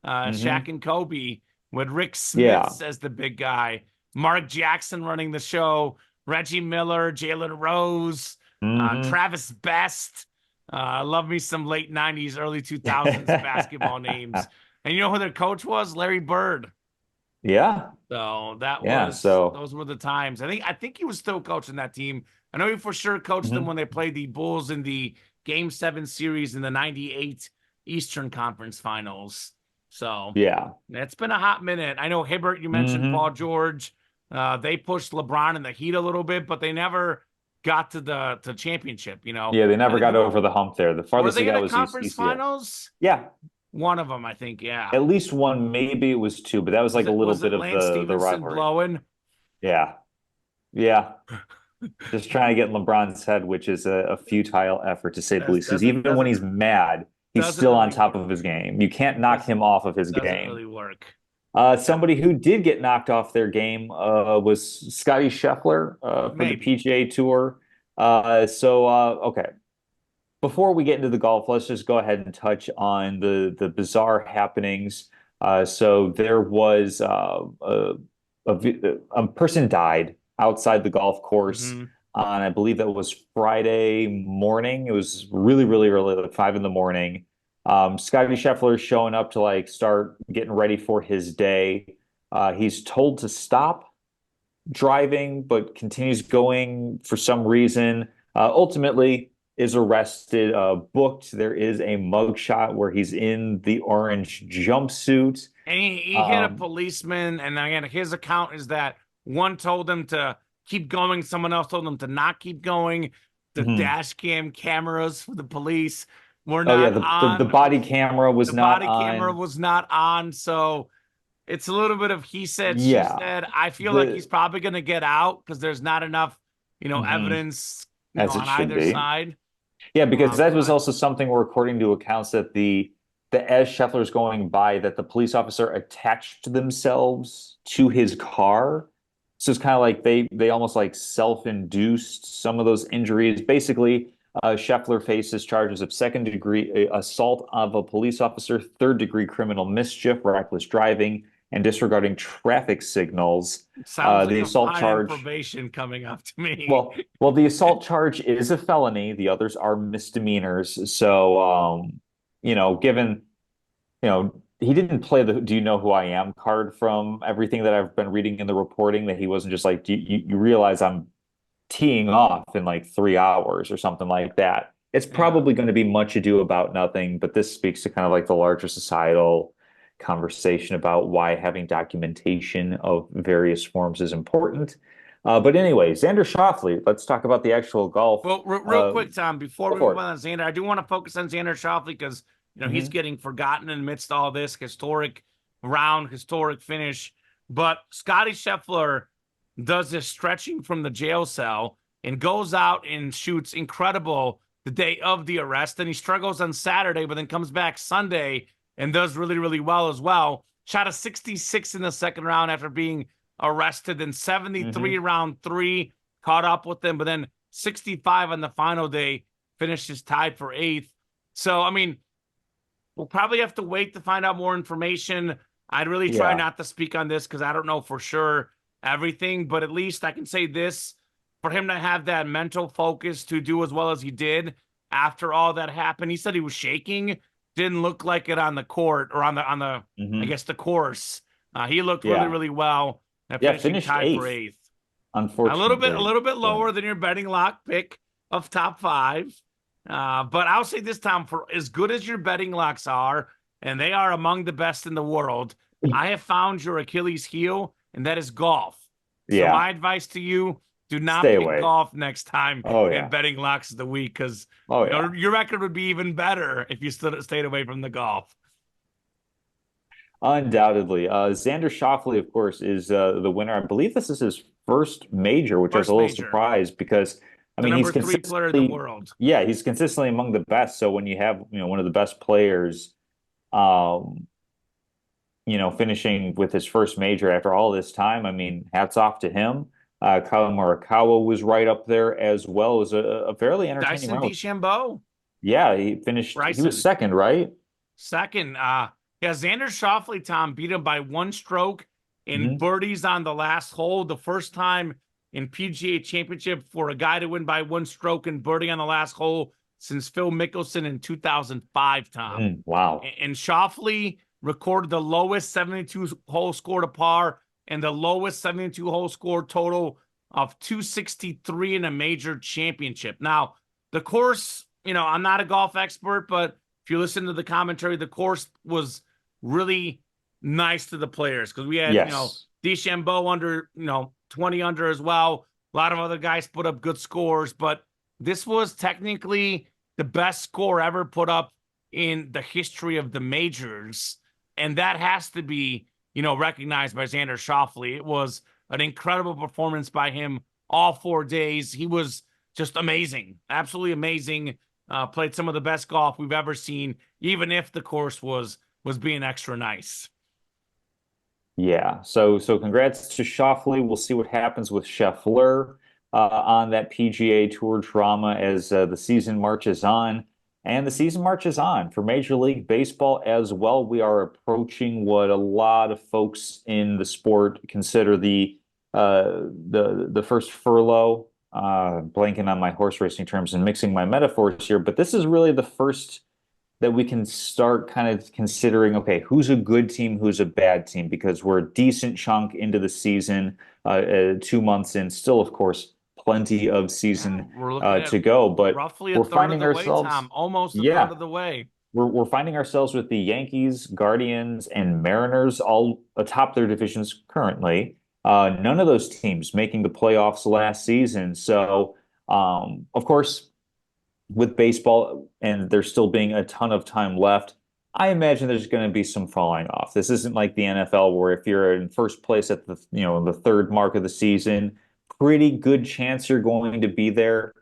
Shaq Hmm. and Kobe with Rick Yeah. Smiths as the big guy, Mark Jackson running the show, Reggie Miller, Jalen Rose, Hmm. Travis Best. I love me some late '90s, early 2000s basketball names. And you know who their coach was? Larry Bird. Yeah. So that Yeah. was So. those were the times. I think he was still coaching that team. I know he for sure coached them Mhm. when they played the Bulls in the Game 7 series in the '98 Eastern Conference Finals. So Yeah. it's been a hot minute. I know Hibbert, you mentioned Paul Hmm. George. They pushed LeBron in the Heat a little bit, but they never got to the championship. Yeah. They I never think got over the hump there. The were farthest they they in got a was conference UCF. finals? Yeah. One of them, I think. Yeah. At least one, maybe it was two, but that was Was like a it little was it bit of Lance the Stevenson rivalry. blowing? Yeah. Yeah. Just trying to get in LeBron's head, which is a futile effort to say the Does least. Because doesn't even when doesn't he's mad, he's doesn't still on really top work. of his game. You can't knock Doesn't him off of his doesn't game. really work. Yeah, Somebody who did get knocked off their game was Scotty Scheffler for the maybe. PGA Tour. Okay. Before we get into the golf, let's just go ahead and touch on the bizarre happenings. So there was a person died outside the golf course Hmm. on, I believe that was Friday morning. It was really, really early, like 5 in the morning. Scotty Scheffler is showing up to like start getting ready for his day. He's told to stop driving, but continues going for some reason. Ultimately, is arrested, booked. There is a mugshot where he's in the orange jumpsuit. And he hit a Um, policeman, and again, his account is that one told him to keep going, someone else told him to not keep going. The mhm. dash cam cameras for the police were Oh yeah, not the on. body camera The was not body camera on. was not on, so it's a little bit of he said, she Yeah, said. I feel like he's the probably going to get out because there's not enough Hmm. evidence, As it on should either be. side. Yeah, because that was But also something where, according to accounts, that the as Scheffler's going by, that the police officer attached themselves to his car. So it's kind of like they almost like self-induced some of those injuries. Basically, Scheffler faces charges of second-degree assault of a police officer, third-degree criminal mischief, reckless driving, and disregarding traffic signals. sounds like The a assault fine and charge. probation coming up to me. Well, the assault charge is a felony. The others are misdemeanors. So, given, he didn't play the "Do you know who I am" card from everything that I've been reading in the reporting, that he wasn't just like, you realize I'm teeing off in like 3 hours or something like that. It's Yeah. probably going to be much ado about nothing, but this speaks to kind of like the larger societal conversation about why having documentation of various forms is important. But anyway, Xander Schauffele, let's talk about the actual golf. Well, real Uh, quick, Tom, before Go we for move it. on to Xander, I do want to focus on Xander Schauffele because he's Hmm. getting forgotten in the midst of all this historic round, historic finish. But Scotty Scheffler does this stretching from the jail cell and goes out and shoots incredible the day of the arrest. And he struggles on Saturday, but then comes back Sunday and does really, really well as well. Shot a 66 in the second round after being arrested, then 73 Hmm. round three, caught up with them, but then 65 on the final day, finishes tied for eighth. So, I mean, we'll probably have to wait to find out more information. I'd really try Yeah. not to speak on this because I don't know for sure everything, but at least I can say this for him to have that mental focus to do as well as he did after all that happened. He said he was shaking, didn't look like it on the court or on the I Hmm. guess the course. He looked really, Yeah. really well at Yeah. finishing Finished tied for eighth, eighth. A unfortunately. little bit So, lower than your betting lock pick of top five. But I'll say this, Tom, for as good as your betting locks are, and they are among the best in the world, I have found your Achilles heel, and that is golf. So yeah. my advice to you, do not Stay pick away. golf next time Oh, in yeah. betting locks of the week because Oh, yeah. your record would be even better if you stayed away from the golf. Undoubtedly. Xander Schauffele, of course, is the winner. I believe this is his first major, which I was a First little major, surprised because, I the mean, he's number three player in the consistently, world. yeah, he's consistently among the best. So when you have, one of the best players, um, finishing with his first major after all this time, I mean, hats off to him. Kyle Morikawa was right up there as well. It was a fairly entertaining Dyson round. DeChambeau, Yeah, he was Bryson. second, right? Second, yeah, Xander Schauffele, Tom, beat him by one stroke in Hmm. birdies on the last hole. The first time in PGA Championship for a guy to win by one stroke and birdie on the last hole since Phil Mickelson in 2005, Tom. Wow. And Schauffele recorded the lowest 72 hole score to par and the lowest 72 hole score total of 263 in a major championship. Now, the course, I'm not a golf expert, but if you listen to the commentary, the course was really nice to the players because we had, Yes. DeChambeau under, 20 under as well. A lot of other guys put up good scores, but this was technically the best score ever put up in the history of the majors. And that has to be, recognized by Xander Schauffele. It was an incredible performance by him all 4 days. He was just amazing, absolutely amazing. Played some of the best golf we've ever seen, even if the course was being extra nice. Yeah. So congrats to Schauffele. We'll see what happens with Scheffler on that PGA Tour drama as the season marches on. And the season marches on for Major League Baseball as well. We are approaching what a lot of folks in the sport consider the first furlough. Blanking on my horse racing terms and mixing my metaphors here, but this is really the first that we can start kind of considering, okay, who's a good team, who's a bad team, because we're a decent chunk into the season, 2 months in, still, of course, plenty of Yeah, season we're looking at to go. But roughly a we're third of finding the way, Tom. ourselves, Almost a third yeah, of the way. we're finding ourselves with the Yankees, Guardians, and Mariners all atop their divisions currently. None of those teams making the playoffs last season. So, of course, with baseball and there still being a ton of time left, I imagine there's going to be some falling off. This isn't like the NFL where if you're in first place at the third mark of the season, pretty good chance you're going to be there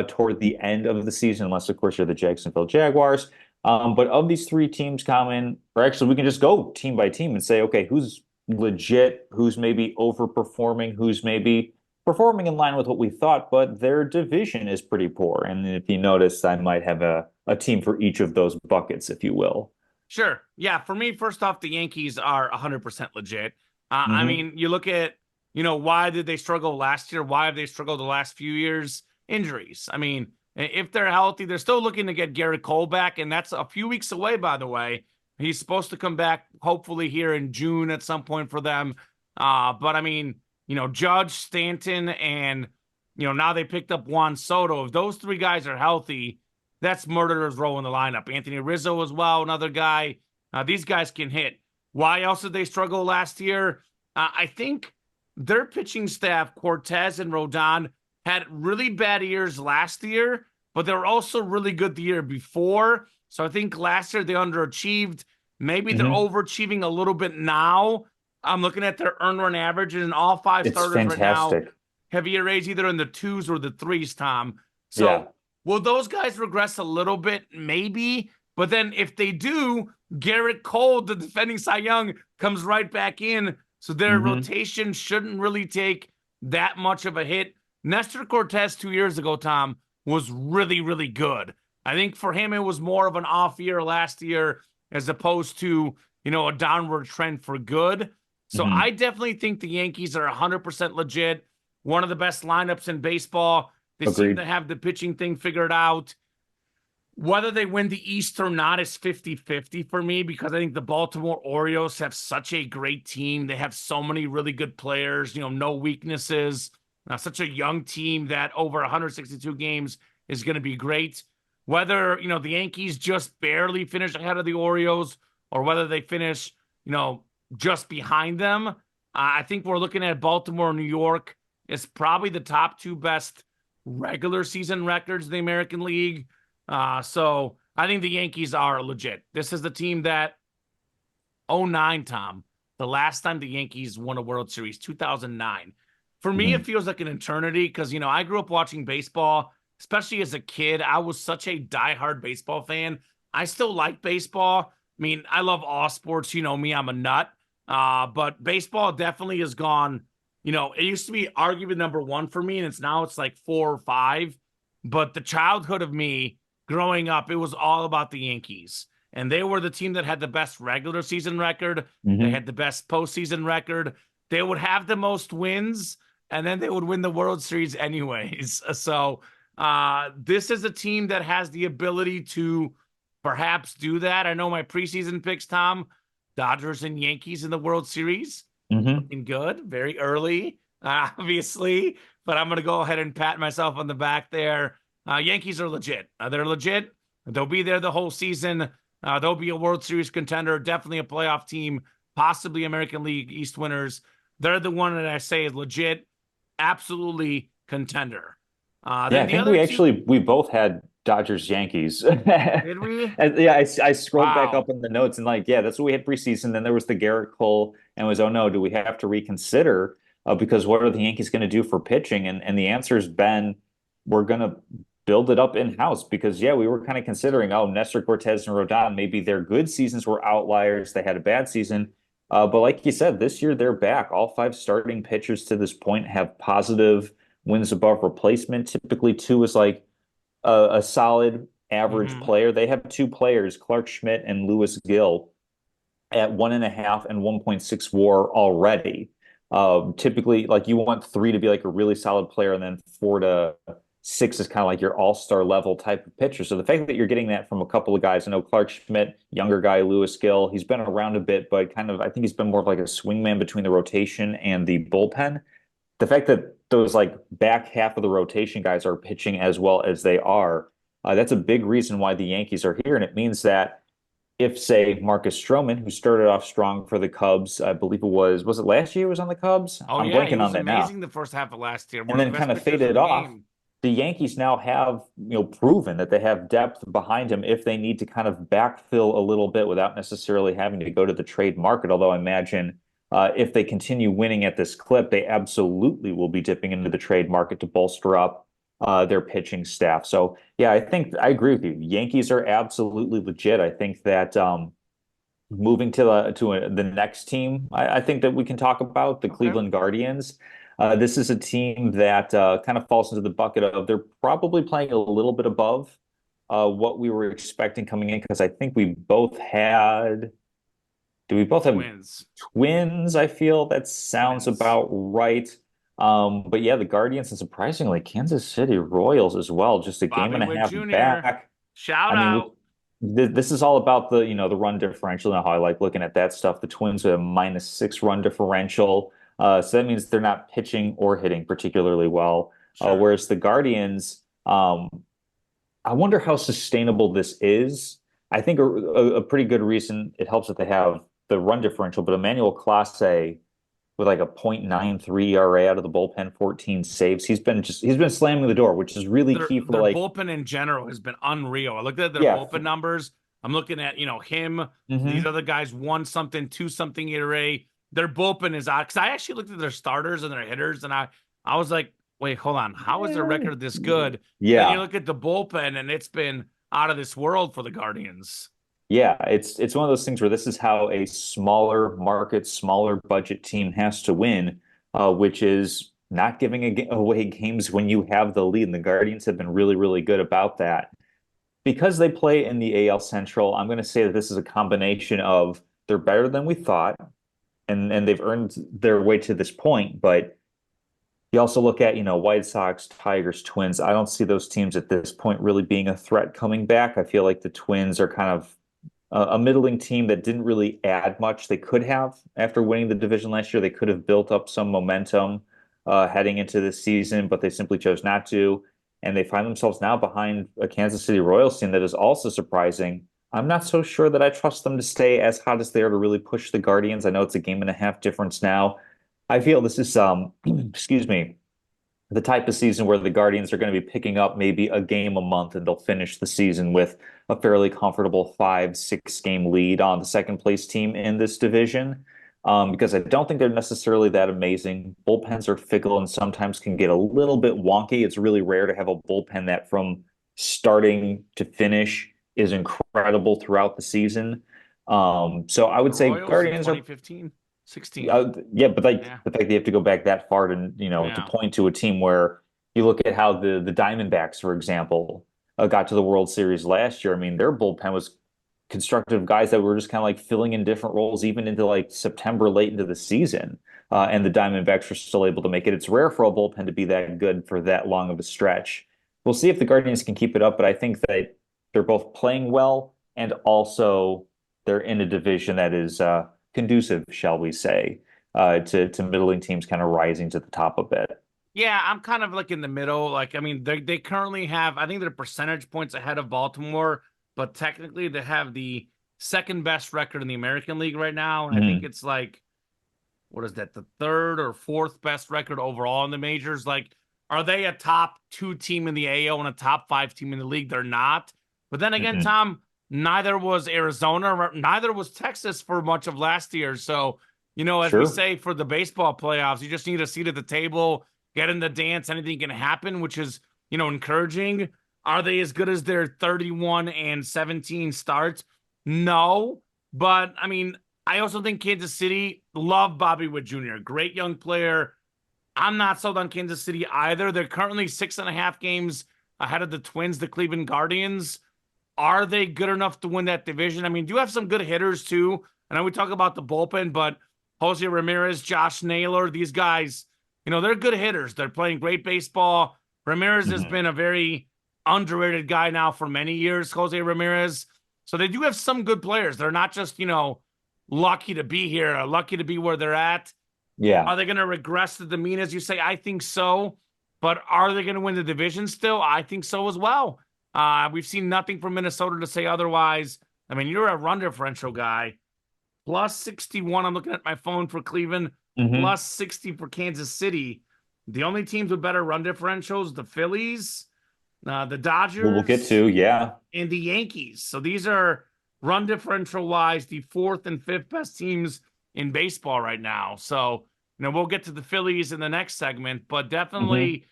toward the end of the season, unless, of course, you're the Jacksonville Jaguars. But of these three teams, Common, or actually, we can just go team by team and say, okay, who's legit, who's maybe overperforming, who's maybe performing in line with what we thought, but their division is pretty poor. And if you notice, I might have a team for each of those buckets, if you will. Sure. Yeah. For me, first off, the Yankees are 100% legit. I Hmm. mean, you look at, why did they struggle last year? Why have they struggled the last few years? Injuries. I mean, if they're healthy, they're still looking to get Garrett Cole back, and that's a few weeks away, by the way. He's supposed to come back hopefully here in June at some point for them. But I mean, Judge, Stanton, and now they picked up Juan Soto. If those three guys are healthy, that's murderer's row in the lineup. Anthony Rizzo as well, another guy. These guys can hit. Why else did they struggle last year? I think their pitching staff, Cortez and Rodon, had really bad years last year, but they were also really good the year before. So I think last year they underachieved. Maybe they're Hmm. overachieving a little bit now. I'm looking at their earn run averages, and all five It's starters right now fantastic. have ERAs either in the twos or the threes, Tom. Yeah. So will those guys regress a little bit? Maybe. But then if they do, Garrett Cole, the defending Cy Young, comes right back in. So their Hmm. rotation shouldn't really take that much of a hit. Nestor Cortez 2 years ago, Tom, was really, really good. I think for him, it was more of an off year last year as opposed to, a downward trend for good. So Hmm. I definitely think the Yankees are 100% legit. One of the best lineups in baseball. They seem Agreed. to have the pitching thing figured out. Whether they win the East or not is 50-50 for me because I think the Baltimore Orioles have such a great team. They have so many really good players, no weaknesses. Such a young team that over 162 games is going to be great. Whether, the Yankees just barely finish ahead of the Orioles or whether they finish, just behind them, I think we're looking at Baltimore, New York is probably the top two best regular season records in the American League. So I think the Yankees are legit. This is the team that '09, Tom, the last time the Yankees won a World Series, 2009. For me, it Hmm. feels like an eternity because, I grew up watching baseball, especially as a kid. I was such a diehard baseball fan. I still like baseball. I mean, I love all sports. You know me, I'm a nut. But baseball definitely has gone, it used to be arguably number one for me, and it's like 4 or 5. But the childhood of me growing up, it was all about the Yankees. And they were the team that had the best regular season record. They Hmm. had the best postseason record. They would have the most wins, and then they would win the World Series anyways. So this is a team that has the ability to perhaps do that. I know my preseason picks, Tom, Dodgers and Yankees in the World Series. Hmm. Looking good, very early, obviously, but I'm going to go ahead and pat myself on the back there. Yankees are legit. They're legit. They'll be there the whole season. They'll be a World Series contender, definitely a playoff team, possibly American League East winners. They're the one that I say is legit, absolutely contender. Yeah, Then I the think other team, we both had Dodgers Yankees. did we? Yeah, I scrolled back Wow. up in the notes and like, yeah, that's what we had preseason. Then there was the Garrett Cole and it was, oh no, do we have to reconsider? Because what are the Yankees going to do for pitching? And the answer's been we're going to build it up in-house because yeah, we were kind of considering, oh, Nestor Cortez and Rodon, maybe their good seasons were outliers. They had a bad season. But like you said, this year they're back. All five starting pitchers to this point have positive wins above replacement. Typically, two is like a solid average Mm-hmm. player. They have two players, Clark Schmidt and Lewis Gill, at 1.5 and 1.6 WAR already. Typically, like you want three to be like a really solid player, and then 4 to 6 is kind of like your all-star level type of pitcher. So the fact that you're getting that from a couple of guys, I know Clark Schmidt, younger guy, Lewis Gill, he's been around a bit, but kind of I think he's been more of like a swingman between the rotation and the bullpen. The fact that those like back half of the rotation guys are pitching as well as they are, that's a big reason why the Yankees are here. And it means that if, say, Marcus Stroman, who started off strong for the Cubs, I believe was it last year he was on the Cubs? Oh, I'm yeah. He blanking on was that now. amazing the first half of last year. One And of the then best kind of pitchers in faded the off. game. The Yankees now have, proven that they have depth behind him if they need to kind of backfill a little bit without necessarily having to go to the trade market. Although I imagine If they continue winning at this clip, they absolutely will be dipping into the trade market to bolster up their pitching staff. So yeah, I think I agree with you. Yankees are absolutely legit. I think that moving to the next team, I think that we can talk about the Okay. Cleveland Guardians. This is a team that kind of falls into the bucket of they're probably playing a little bit above what we were expecting coming in because I think we both had. Do we both have Twins. twins? I feel that sounds Twins. about right. But yeah, the Guardians and surprisingly Kansas City Royals as well, just a game Bobby and a Witt half Jr. back. Shout I mean, out. this is all about the run differential and how I like looking at that stuff. The Twins have a -6 run differential, so that means they're not pitching or hitting particularly well. Sure. Whereas the Guardians, I wonder how sustainable this is. I think a pretty good reason it helps that they have the run differential, but Emmanuel Clase with like a .93 ERA out of the bullpen, 14 saves. He's been slamming the door, which is really key for Their like bullpen in general has been unreal. I looked at their yeah. bullpen numbers. I'm looking at, him, these Hmm. other guys, one something, two something ERA. Their bullpen is out. Because I actually looked at their starters and their hitters, and I was like, wait, hold on. How is their record this good? And then you Yeah. look at the bullpen, and it's been out of this world for the Guardians. Yeah, it's one of those things where this is how a smaller market, smaller budget team has to win, which is not giving away games when you have the lead. And the Guardians have been really, really good about that. Because they play in the AL Central, I'm going to say that this is a combination of they're better than we thought, and they've earned their way to this point. But you also look at, White Sox, Tigers, Twins. I don't see those teams at this point really being a threat coming back. I feel like the Twins are kind of a middling team that didn't really add much. They could have after winning the division last year. They could have built up some momentum heading into this season, but they simply chose not to. And they find themselves now behind a Kansas City Royals team that is also surprising. I'm not so sure that I trust them to stay as hot as they are to really push the Guardians. I know it's a game and a half difference now. I feel this is excuse me, the type of season where the Guardians are going to be picking up maybe a game a month and they'll finish the season with a fairly comfortable 5, 6 game lead on the second place team in this division. Because I don't think they're necessarily that amazing. Bullpens are fickle and sometimes can get a little bit wonky. It's really rare to have a bullpen that from starting to finish is incredible throughout the season. So I The would say Royals in Guardians are 2015, 16. yeah, but like Yeah. the fact that you have to go back that far to to Yeah. point to a team where you look at how the Diamondbacks, for example, got to the World Series last year. I mean, their bullpen was constructed of guys that were just kind of like filling in different roles, even into like September, late into the season. And the Diamondbacks were still able to make it. It's rare for a bullpen to be that good for that long of a stretch. We'll see if the Guardians can keep it up, but I think that they're both playing well and also they're in a division that is conducive, shall we say, to middling teams kind of rising to the top a bit. Yeah, I'm kind of like in the middle. Like, I mean, they currently have, I think they're percentage points ahead of Baltimore, but technically they have the second best record in the American League right now. And I think Hmm. it's like, what is that, the third or fourth best record overall in the majors? Like, are they a top two team in the AL and a top five team in the league? They're not. But then again, Hmm. Tom, neither was Arizona, neither was Texas for much of last year. So, as we Sure. say for the baseball playoffs, you just need a seat at the table, get in the dance, anything can happen, which is, encouraging. Are they as good as their 31 and 17 starts? No. But I mean, I also think Kansas City love Bobby Witt Jr. Great young player. I'm not sold on Kansas City either. They're currently 6.5 games ahead of the Twins, the Cleveland Guardians. Are they good enough to win that division? I mean, do you have some good hitters too? I know we talk about the bullpen, but Jose Ramirez, Josh Naylor, these guys, they're good hitters. They're playing great baseball. Ramirez has Hmm. been a very underrated guy now for many years, Jose Ramirez. So they do have some good players. They're not just, lucky to be here, or lucky to be where they're at. Yeah. Are they going to regress to the mean, as you say? I think so. But are they going to win the division still? I think so as well. We've seen nothing from Minnesota to say otherwise. I mean, you're a run differential guy. Plus 61. I'm looking at my phone for Cleveland. Hmm. Plus 60 for Kansas City. The only teams with better run differentials, the Phillies, the We'll get Dodgers, to, yeah. and the Yankees. So these are run differential wise the fourth and fifth best teams in baseball right now. So, we'll get to the Phillies in the next segment, but Hmm. definitely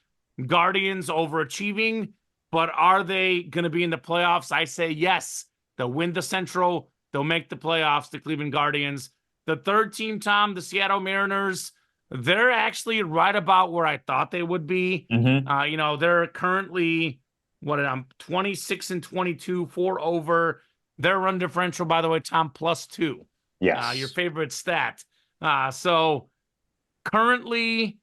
Guardians overachieving. But are they going to be in the playoffs? I say yes. They'll win the Central. They'll make the playoffs, the Cleveland Guardians. The third team, Tom, the Seattle Mariners, they're actually right about where I thought they would be. Hmm. They're currently what I'm 26 and 22, 4 over. Their run differential, by the way, Tom, +2. Your Yes. favorite stat. So currently,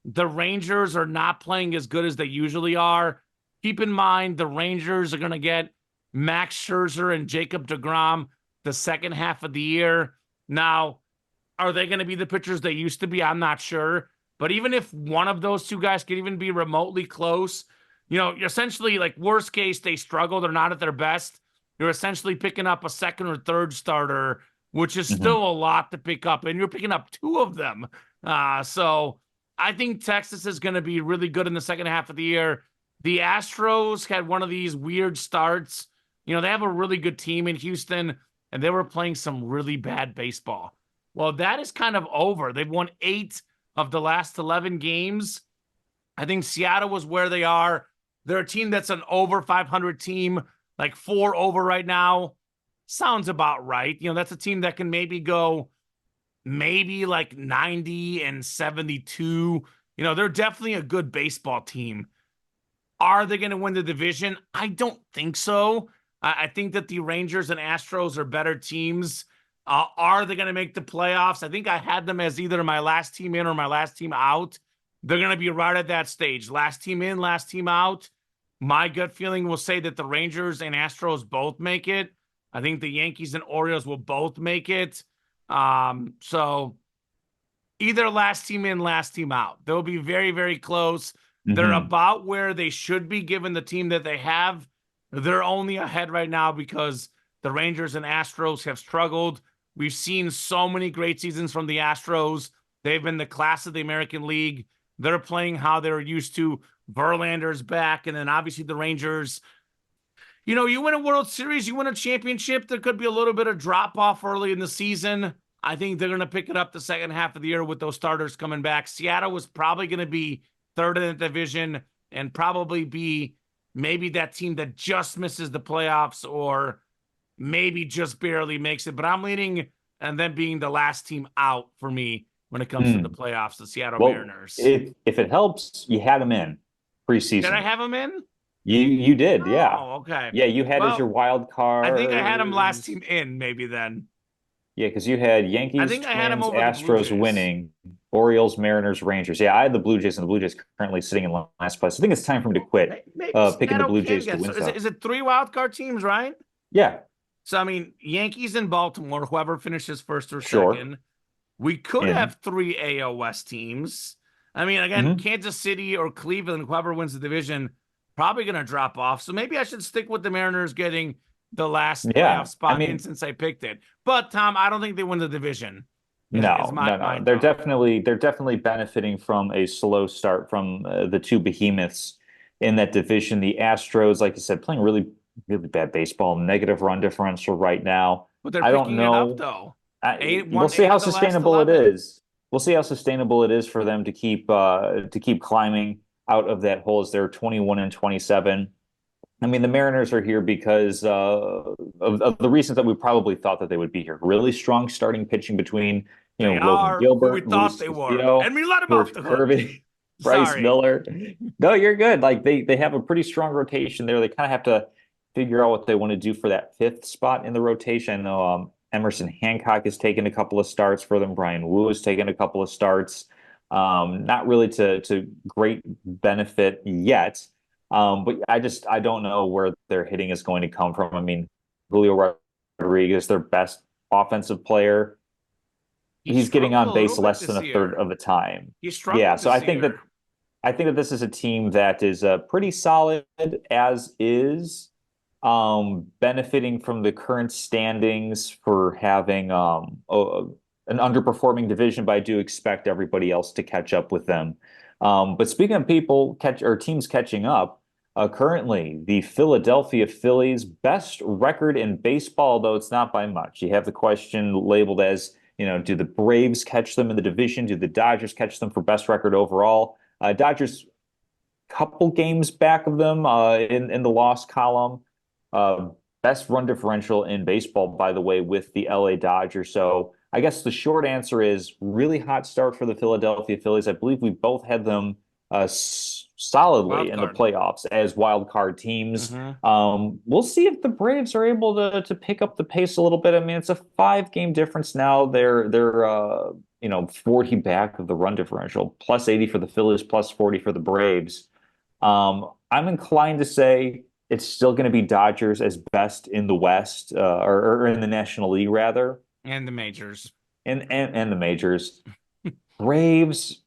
the Rangers are not playing as good as they usually are. Keep in mind, the Rangers are going to get Max Scherzer and Jacob deGrom the second half of the year. Now, are they going to be the pitchers they used to be? I'm not sure. But even if one of those two guys could even be remotely close, essentially, like, worst case, they struggle. They're not at their best. You're essentially picking up a second or third starter, which is Hmm. still a lot to pick up. And you're picking up two of them. So I think Texas is going to be really good in the second half of the year. The Astros had one of these weird starts. They have a really good team in Houston, and they were playing some really bad baseball. Well, that is kind of over. They've won 8 of the last 11 games. I think Seattle was where they are. They're a team that's an over 500 team, like 4 over right now. Sounds about right. That's a team that can maybe go maybe like 90 and 72. They're definitely a good baseball team. Are they going to win the division? I don't think so. I think that the Rangers and Astros are better teams. Are they going to make the playoffs? I think I had them as either my last team in or my last team out. They're going to be right at that stage. Last team in, last team out. My gut feeling will say that the Rangers and Astros both make it. I think the Yankees and Orioles will both make it. So either last team in, last team out. They'll be very, very close. They're Hmm. about where they should be given the team that they have. They're only ahead right now because the Rangers and Astros have struggled. We've seen so many great seasons from the Astros. They've been the class of the American League. They're playing how they're used to. Verlander's back, and then obviously the Rangers. You win a World Series, you win a championship, there could be a little bit of drop off early in the season. I think they're going to pick it up the second half of the year with those starters coming back. Seattle was probably going to be third in the division and probably be maybe that team that just misses the playoffs or maybe just barely makes it. But I'm leaning and then being the last team out for me when it comes to the Mm. playoffs, the Seattle Well, Mariners. if it helps, you had them in Did I preseason. have them in? You did, yeah. Oh, okay. Yeah, you had as your Well, wild I think I had them last cards. team in maybe then. Yeah, because you had I Yankees, think I had them Twins, over the Blue Astros Jays. winning, Orioles, Mariners, Rangers. Yeah, I had the Blue Jays, and the Blue Jays currently sitting in last place. I think it's time for him to quit Maybe picking the Seattle Blue can Jays to get. So win is it, stuff. is it 3 wild card teams, right? Yeah, So I mean, Yankees and Baltimore, whoever finishes first or sure. second. We could In. have 3 AL West teams. I mean, again, Hmm. Kansas City or Cleveland, whoever wins the division, probably going to drop off. So maybe I should stick with the Mariners getting the last playoff Yeah, I spot in mean, since I picked it. But Tom, I don't think they win the division. Is no, my no, no. mind They're thought. definitely benefiting from a slow start from the two behemoths in that division. The Astros, like you said, playing really, really bad baseball, negative run differential right now. But they're I don't picking it up know. though. We'll Won see 8 how of the last sustainable it 11. is. We'll see how sustainable it is for them to keep climbing out of that hole as they're 21 and 27. I mean, the Mariners are here because of the reasons that we probably thought that they would be here. Really strong starting pitching between, They Logan are who we Gilbert, thought Luis they were. Castillo, And we let them off George the hook. Kirby, Bryce Sorry. Miller. No, you're good. Like they have a pretty strong rotation there. They kind of have to figure out what they want to do for that fifth spot in the rotation. I know Emerson Hancock has taken a couple of starts for them. Brian Wu has taken a couple of starts. Not really to great benefit yet. But I don't know where their hitting is going to come from. I mean, Julio Rodriguez, their best offensive player, He he's getting struggled on a little base bit less than this a third year. of the time. He Yeah, struggled so this year. I think that this is a team that is pretty solid as is, benefiting from the current standings for having an underperforming division, but I do expect everybody else to catch up with them. But speaking of teams catching up, currently the Philadelphia Phillies best record in baseball, though it's not by much. You have the question labeled as do the Braves catch them in the division? Do the Dodgers catch them for best record overall? Dodgers couple games back of them in the loss column. Uh, Best run differential in baseball, by the way, with the LA Dodgers. So I guess the short answer is really hot start for the Philadelphia Phillies. I believe we both had them solidly Wild in the card. playoffs as wild card teams. Hmm. We'll see if the Braves are able to pick up the pace a little bit. I mean, it's a 5 game difference now. They're 40 back of the run differential, plus 80 for the Phillies, plus 40 for the Braves. I'm inclined to say it's still going to be Dodgers as best in the West, or in the National League rather, And the majors. and the majors. Braves,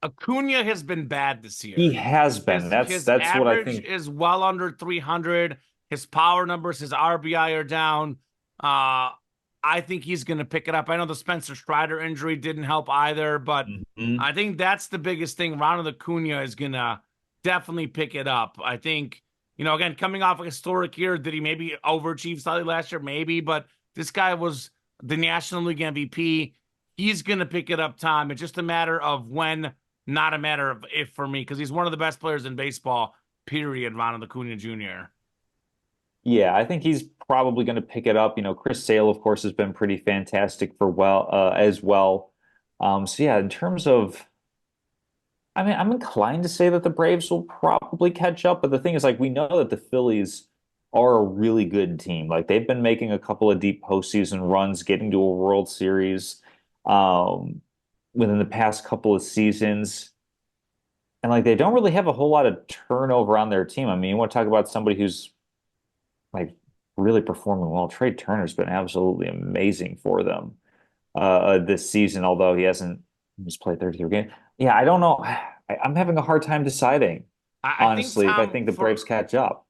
Acuna has been bad this he year. has been. His That's what I average think. is well under 300. His power numbers, his RBI are down. I think he's going to pick it up. I know the Spencer Strider injury didn't help either, but Mhm. I think that's the biggest thing. Ronald Acuna is going to definitely pick it up. I think, again, coming off a historic year, did he maybe overachieve slightly last year? Maybe, but this guy was the National League MVP. He's going to pick it up, Tom. It's just a matter of when, not a matter of if for me, because he's one of the best players in baseball, period, Ronald Acuna Jr. Yeah, I think he's probably going to pick it up. Chris Sale, of course, has been pretty fantastic for as well. So yeah, in terms of, I mean, I'm inclined to say that the Braves will probably catch up, but the thing is, like, we know that the Phillies are a really good team. Like, they've been making a couple of deep postseason runs, getting to a World Series, um, within the past couple of seasons. And like, they don't really have a whole lot of turnover on their team. I mean, you want to talk about somebody who's like really performing well. Trey Turner's been absolutely amazing for them this season, although he's played 33 games. Yeah, I don't know. I'm having a hard time deciding, I think, honestly, if I Tom, think the Braves catch up.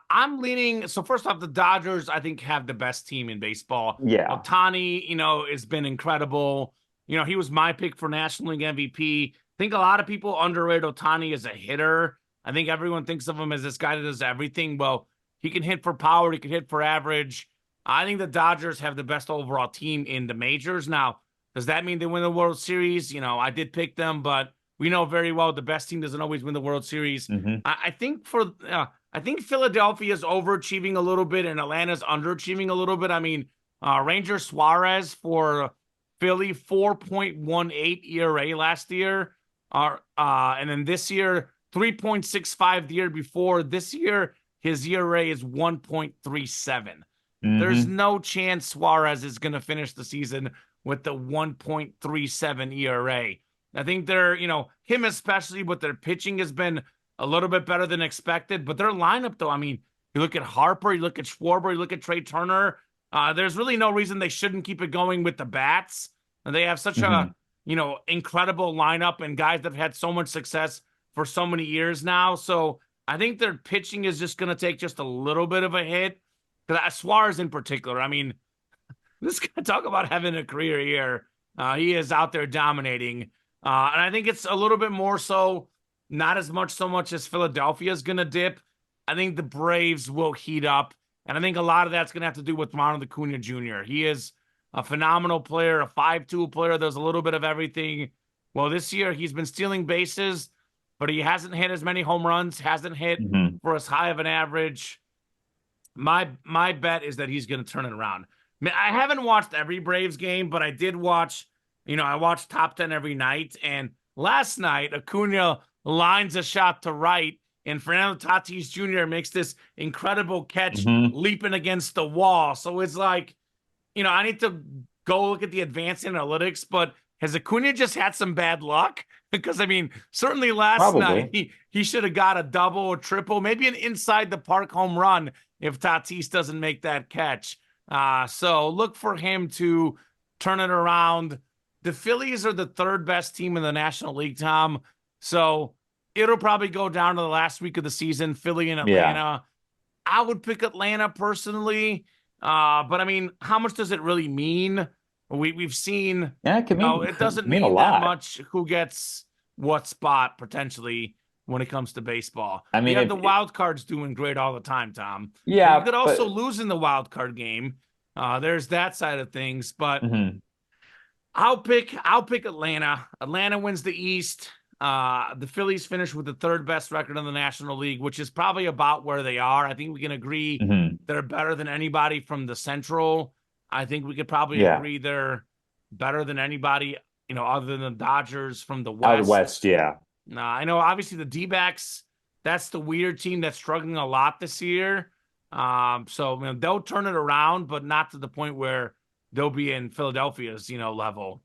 I'm leaning. So first off, the Dodgers, I think, have the best team in baseball. Yeah. Ohtani, has been incredible. He was my pick for National League MVP. I think a lot of people underrate Ohtani as a hitter. I think everyone thinks of him as this guy that does everything. Well, he can hit for power. He can hit for average. I think the Dodgers have the best overall team in the majors. Now, does that mean they win the World Series? I did pick them, but we know very well the best team doesn't always win the World Series. Hmm. I think Philadelphia is overachieving a little bit and Atlanta's underachieving a little bit. I mean, Ranger Suarez for Philly, 4.18 ERA last year. And then this year, 3.65 the year before. This year, his ERA is 1.37. There's Hmm. no chance Suarez is going to finish the season with the 1.37 ERA. I think him especially, but their pitching has been a little bit better than expected. But their lineup, though, I mean, you look at Harper, you look at Schwarber, you look at Trey Turner. There's really no reason they shouldn't keep it going with the bats. And they have such a, Hmm. incredible lineup and guys that have had so much success for so many years now. So I think their pitching is just going to take just a little bit of a hit. Because Suarez in particular, I mean, this guy, talk about having a career year. He is out there dominating. And I think it's a little bit more so, not as much so much as Philadelphia is going to dip. I think the Braves will heat up. And I think a lot of that's going to have to do with Ronald Acuna Jr. He is a phenomenal player, a 5-tool player. There's a little bit of everything. Well, this year he's been stealing bases, but he hasn't hit as many home runs, hasn't hit Hmm. for as high of an average. My bet is that he's going to turn it around. I haven't watched every Braves game, but I did watch, I watched top 10 every night. And last night, Acuna lines a shot to right, and Fernando Tatis Jr. makes this incredible catch Hmm. leaping against the wall. So it's like, I need to go look at the advanced analytics, but has Acuna just had some bad luck? Because I mean, certainly last night Probably. he should have got a double or triple, maybe an inside the park home run if Tatis doesn't make that catch. So look for him to turn it around. The Phillies are the third best team in the National League, Tom. So it'll probably go down to the last week of the season, Philly and Yeah. Atlanta. I would pick Atlanta personally. But I mean, how much does it really mean? We've seen, Yeah, it can mean it doesn't mean a mean that lot. much who gets what spot potentially when it comes to baseball. I You mean, have the wild cards doing great all the time, Tom. But you yeah, could also but lose in the wild card game. There's that side of things, but Hmm. I'll pick Atlanta. Atlanta wins the East. The Phillies finish with the third best record in the National League, which is probably about where they are. I think we can agree Hmm. they're better than anybody from the Central. I think we could probably Yeah. agree they're better than anybody, other than the Dodgers from the Out West. west, yeah. I know obviously the D-backs, that's the weird team that's struggling a lot this year. So they'll turn it around, but not to the point where they'll be in Philadelphia's, level.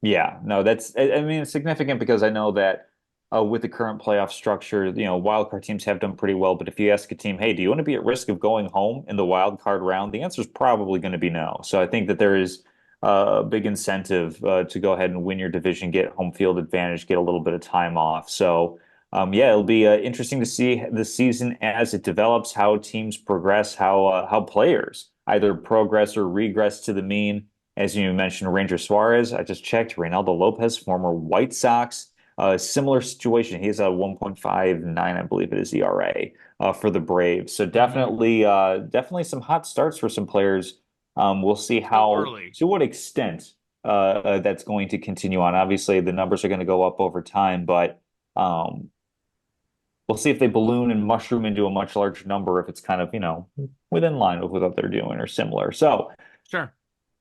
Yeah, no, I mean, it's significant because I know that with the current playoff structure, wild card teams have done pretty well. But if you ask a team, hey, do you want to be at risk of going home in the wild card round? The answer is probably going to be no. So I think that there is a big incentive to go ahead and win your division, get home field advantage, get a little bit of time off. So yeah, it'll be interesting to see the season as it develops, how teams progress, how players either progress or regress to the mean. As you mentioned, Ranger Suarez, I just checked. Reynaldo Lopez, former White Sox, similar situation. He has a 1.59, I believe it is, ERA for the Braves. So Mhm. definitely some hot starts for some players. We'll see Still how, early. to what extent that's going to continue on. Obviously, the numbers are going to go up over time, but um, we'll see if they balloon and mushroom into a much larger number if it's kind of, within line with what they're doing or similar. So Sure.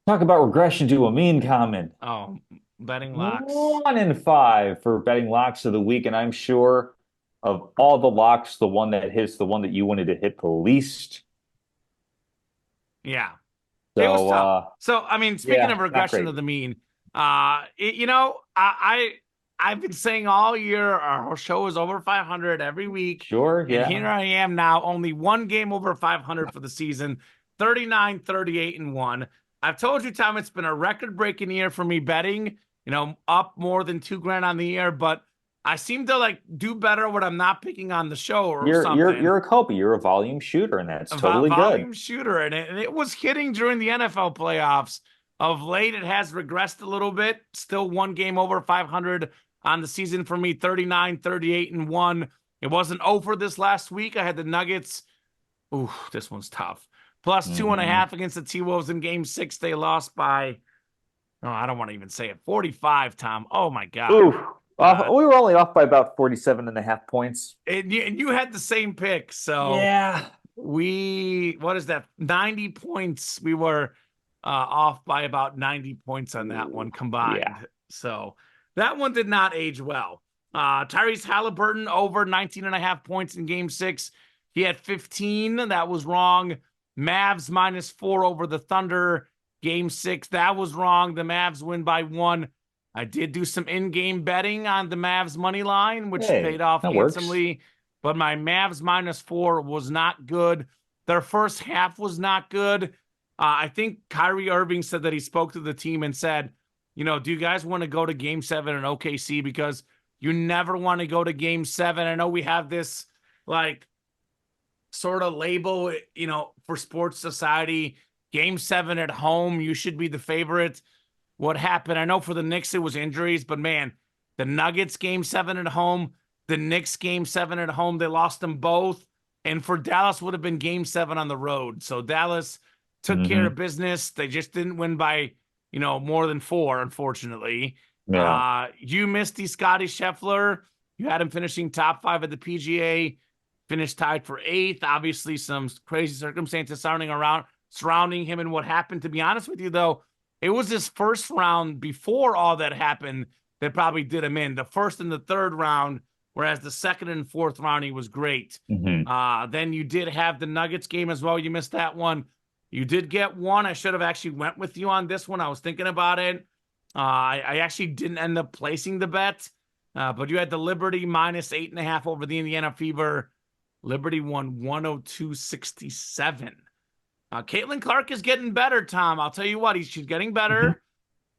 talk about regression to a mean comment. Oh, betting locks. 1 in 5 for betting locks of the week, and I'm sure of all the locks, the one that hits the one that you wanted to hit the least. Yeah. It was So tough. So, I mean, speaking of yeah, not regression great. of the mean, I've been saying all year our show is over 500 every week, Sure, and here yeah. I am now, only one game over 500 for the season, 39, 38, and 1. I've told you, Tom, it's been a record-breaking year for me betting, up more than 2 grand on the year, but I seem to like do better when I'm not picking on the show or You're something. a Kobe, you're a volume shooter, and that's totally good. Volume shooter, and it was hitting during the NFL playoffs. Of late, it has regressed a little bit. Still one game over 500 on the season for me, 39, 38, and 1. It wasn't over this last week. I had the Nuggets. Ooh, this one's tough. Plus two and a Hmm. half against the T-Wolves in game 6. They lost by, oh, I don't want to even say it, 45, Tom. Oh, my God. Ooh, Uh, we were only off by about 47.5 points. and you had the same pick. So Yeah. what is that? 90 points. We were off by about 90 points on that Ooh, one yeah. combined. So that one did not age well. Tyrese Halliburton over 19 and a half points in game 6. He had 15. That was wrong. Mavs -4 over the Thunder. Game 6. That was wrong. The Mavs win by 1. I did do some in-game betting on the Mavs money line, which paid Hey, off that works. handsomely, but my Mavs -4 was not good. Their first half was not good. I think Kyrie Irving said that he spoke to the team and said, do you guys want to go to game 7 in OKC? Because you never want to go to game 7. I know we have this like sort of label, for sports society. Game 7 at home, you should be the favorite. What happened? I know for the Knicks it was injuries, but man, the Nuggets game 7 at home, the Knicks game 7 at home, they lost them both. And for Dallas would have been game 7 on the road. So Dallas took care of Hmm. business. They just didn't win by, more than 4, unfortunately. Yeah. You missed the Scotty Scheffler. You had him finishing top 5 at the PGA, finished tied for 8th. Obviously, some crazy circumstances surrounding him and what happened. To be honest with you, though, it was his first round before all that happened that probably did him in. The first and the third round, whereas the second and fourth round, he was great. Hmm. Then you did have the Nuggets game as well. You missed that one. You did get one. I should have actually went with you on this one. I was thinking about it. I actually didn't end up placing the bet, but you had the Liberty -8.5 over the Indiana Fever. Liberty won 102.67. Caitlin Clark is getting better, Tom. I'll tell you what, she's getting Hmm. better.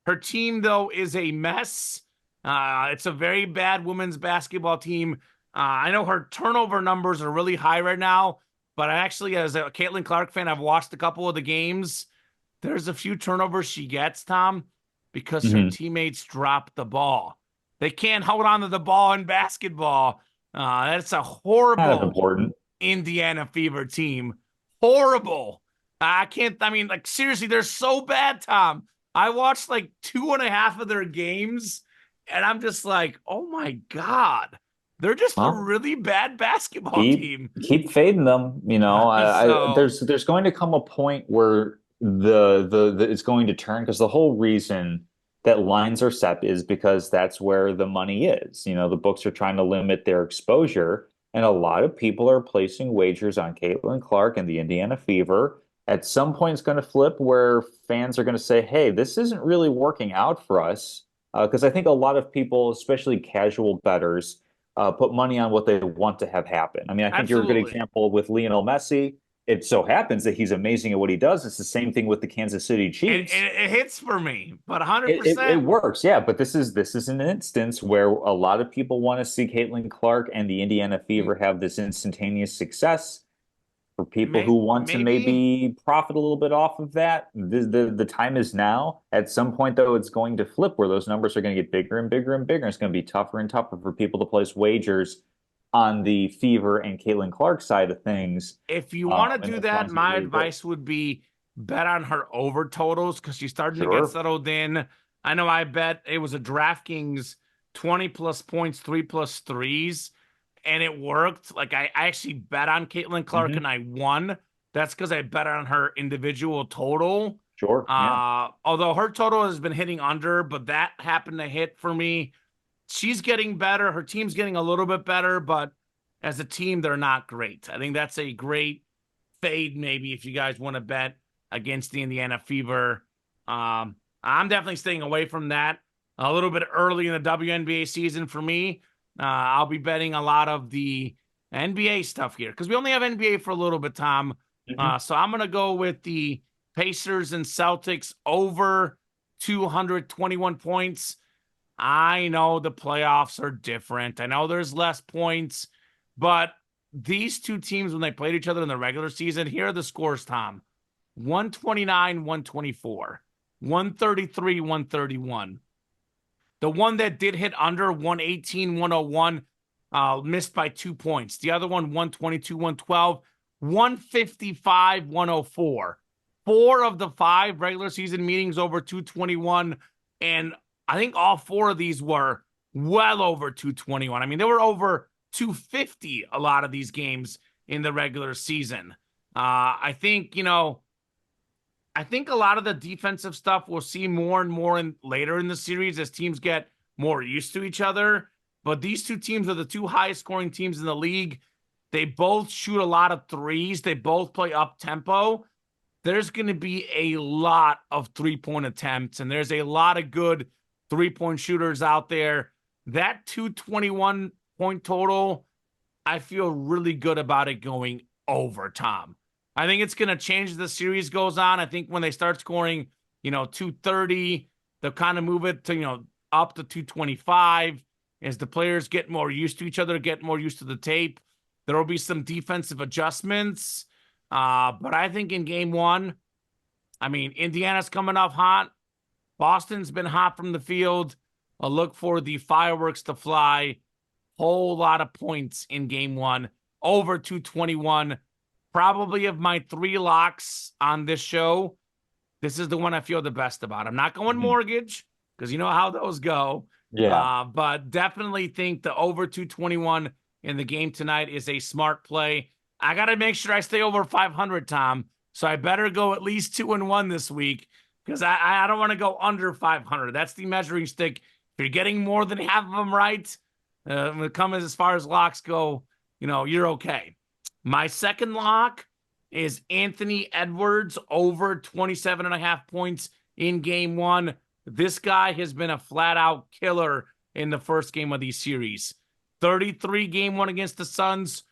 Her team, though, is a mess. It's a very bad women's basketball team. I know her turnover numbers are really high right now, but I actually, as a Caitlin Clark fan, I've watched a couple of the games. There's a few turnovers she gets, Tom, because her Hmm. teammates drop the ball. They can't hold on to the ball in basketball. That's a Kind of horrible important. Indiana Fever team. Horrible. I can't. I mean, like seriously, they're so bad, Tom. I watched like 2.5 of their games, and I'm just like, oh my god, they're just a Well, really bad basketball keep team. keep fading them. So There's going to come a point where it's going to turn because the whole reason that lines are set is because that's where the money is. The books are trying to limit their exposure, and a lot of people are placing wagers on Caitlin Clark and the Indiana Fever. At some point, it's going to flip where fans are going to say, "Hey, this isn't really working out for us." Because I think a lot of people, especially casual bettors, put money on what they want to have happen. I mean, I think you're a good absolutely, example with Lionel Messi. It so happens that he's amazing at what he does. It's the same thing with the Kansas City it, Chiefs. it it hits for me, but It 100%. works, yeah. But this is an instance where a lot of people want to see Caitlin Clark and the Indiana Fever have this instantaneous success. For people who want to Maybe maybe profit a little bit off of that, the time is now. At some point, though, it's going to flip where those numbers are going to get bigger and bigger and bigger. It's going to be tougher and tougher for people to place wagers on the Fever and Caitlin Clark side of things. if you want to And do those that, lines get my really big. advice would be bet on her over totals because she's starting to get Sure. settled in. I know I bet it was a DraftKings 20 plus points, 3 plus threes, and it worked. Like I actually bet on Caitlin Clark Hmm. and I won. That's because I bet on her individual total. Sure. Yeah. Although her total has been hitting under, but that happened to hit for me. She's getting better. Her team's getting a little bit better, but as a team, they're not great. I think that's a great fade, maybe, if you guys want to bet against the Indiana Fever. I'm definitely staying away from that. A little bit early in the WNBA season for me. I'll be betting a lot of the NBA stuff here because we only have NBA for a little bit, Tom. Hmm. So I'm going to go with the Pacers and Celtics over 221 points. I know the playoffs are different. I know there's less points, but these two teams, when they played each other in the regular season, here are the scores, Tom: 129, 124, 133, 131. The one that did hit under 118, 101, missed by 2 points. The other one, 122, 112, 155, 104. Four of the five regular season meetings over 221. And I think all four of these were well over 221. I mean, they were over 250 a lot of these games in the regular season. I think, I think a lot of the defensive stuff we'll see more and more later in the series as teams get more used to each other. But these two teams are the two highest scoring teams in the league. They both shoot a lot of threes. They both play up tempo. There's going to be a lot of 3-point attempts, and there's a lot of good 3-point shooters out there. That 221 point total, I feel really good about it going over, Tom. I think it's going to change as the series goes on. I think when they start scoring, 230, they'll kind of move it to, up to 225 as the players get more used to each other, get more used to the tape. There will be some defensive adjustments. But I think in game one, I mean, Indiana's coming off hot. Boston's been hot from the field. I'll look for the fireworks to fly. Whole lot of points in game one, over 221. Probably of my three locks on this show, this is the one I feel the best about. I'm not going Hmm. mortgage because you know how those go. Yeah. But definitely think the over 221 in the game tonight is a smart play. I got to make sure I stay over 500, Tom. So I better go at least 2-1 this week because I don't want to go under 500. That's the measuring stick. If you're getting more than half of them right, when it comes as far as locks go, you're okay. My second lock is Anthony Edwards over 27.5 points in game one. This guy has been a flat out killer in the first game of these series. 33 game one against the Suns,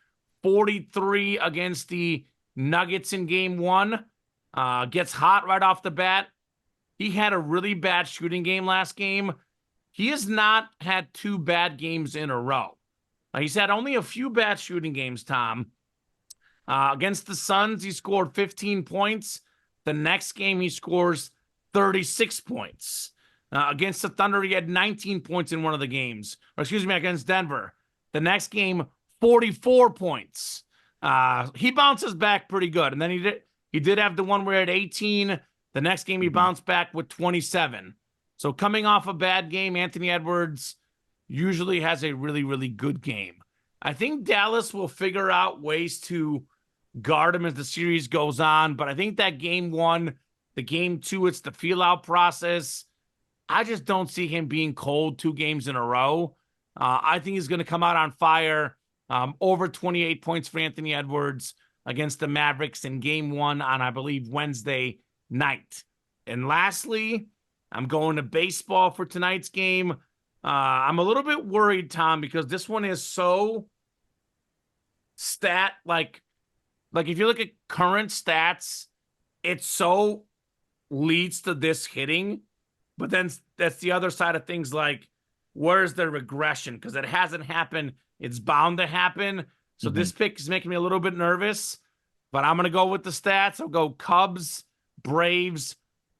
43 against the Nuggets in game one. Gets hot right off the bat. He had a really bad shooting game last game. He has not had two bad games in a row. He's had only a few bad shooting games, Tom. Against the Suns, he scored 15 points. The next game, he scores 36 points. Against the Thunder, he had 19 points in one of the games. Or excuse me, against Denver. The next game, 44 points. He bounces back pretty good. And then He did have the one where at 18. The next game he bounced back with 27. So coming off a bad game, Anthony Edwards usually has a really, really good game. I think Dallas will figure out ways to guard him as the series goes on, but I think that game one, the game two, it's the feel out process. I just don't see him being cold 2 games in a row. I think he's going to come out on fire. Over 28 points for Anthony Edwards against the Mavericks in game one on, I believe, Wednesday night. And lastly, I'm going to baseball for tonight's game. I'm a little bit worried, Tom, because this one is so like if you look at current stats, it so leads to this hitting, but then that's the other side of things. Like, where's the regression? Because it hasn't happened. It's bound to happen. So this pick is making me a little bit nervous, but I'm going to go with the stats. I'll go Cubs, Braves,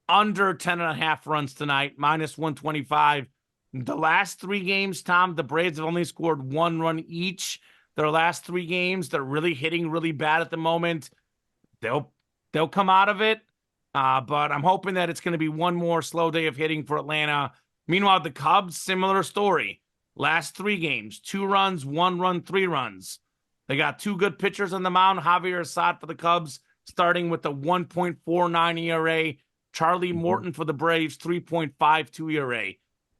under 10.5 runs tonight, minus 125. The last 3 games, Tom, the Braves have only scored 1 run each. Their last 3 games, they're really hitting really bad at the moment. They'll come out of it, but I'm hoping that it's going to be one more slow day of hitting for Atlanta. Meanwhile, the Cubs, similar story. Last 3 games, 2 runs, 1 run, 3 runs. They got 2 good pitchers on the mound. Javier Assad for the Cubs, starting with a 1.49 ERA. Charlie Morton for the Braves, 3.52 ERA.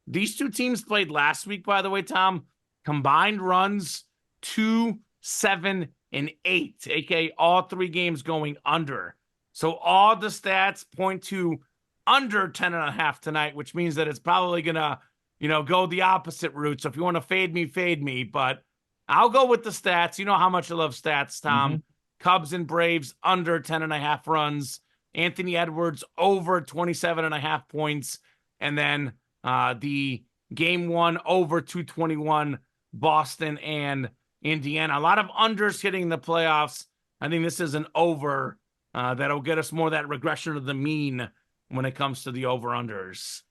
These 2 teams played last week, by the way, Tom. Combined runs, 2, 7, and 8, aka all 3 games going under. So all the stats point to under 10.5 tonight, which means that it's probably gonna, go the opposite route. So if you want to fade me, but I'll go with the stats. You know how much I love stats, Tom. Cubs and Braves under 10.5 runs. Anthony Edwards over 27.5 points. And then the game one over 221, Boston and Indiana. A lot of unders hitting the playoffs. I think this is an over that'll get us more of that regression to the mean when it comes to the over-unders.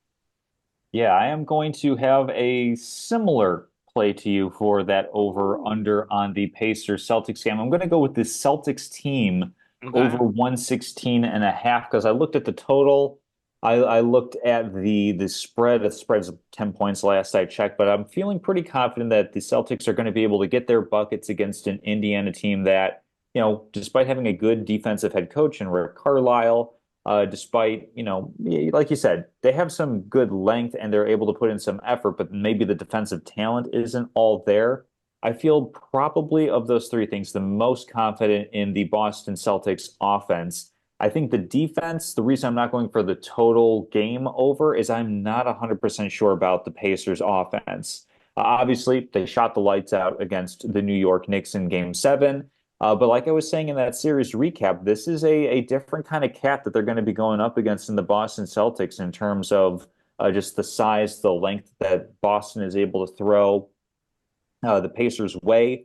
Yeah, I am going to have a similar play to you for that over-under on the Pacers Celtics game. I'm going to go with the Celtics team over 116.5 because I looked at the total. I looked at the spread. The spread's 10 points last I checked, but I'm feeling pretty confident that the Celtics are going to be able to get their buckets against an Indiana team that, despite having a good defensive head coach in Rick Carlisle, despite, like you said, they have some good length and they're able to put in some effort, but maybe the defensive talent isn't all there. I feel probably of those 3 things, the most confident in the Boston Celtics offense. I think the defense, the reason I'm not going for the total game over is I'm not 100% sure about the Pacers offense. Obviously, they shot the lights out against the New York Knicks in Game 7. But like I was saying in that series recap, this is a different kind of cat that they're going to be going up against in the Boston Celtics in terms of just the size, the length that Boston is able to throw the Pacers' way.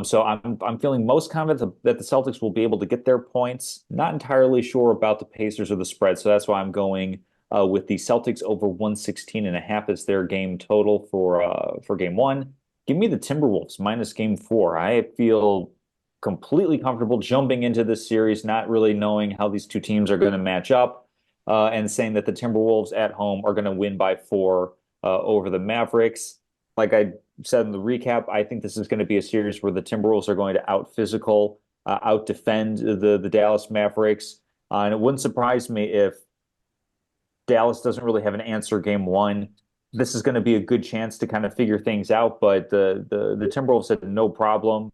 So I'm feeling most confident that the Celtics will be able to get their points. Not entirely sure about the Pacers or the spread, so that's why I'm going with the Celtics over 116.5 as their game total for game 1. Give me the Timberwolves minus game 4. I feel completely comfortable jumping into this series, not really knowing how these 2 teams are going to match up, and saying that the Timberwolves at home are going to win by 4 over the Mavericks. Like I said in the recap, I think this is going to be a series where the Timberwolves are going to out defend the Dallas Mavericks. And it wouldn't surprise me if Dallas doesn't really have an answer game 1. This is going to be a good chance to kind of figure things out, but the Timberwolves had no problem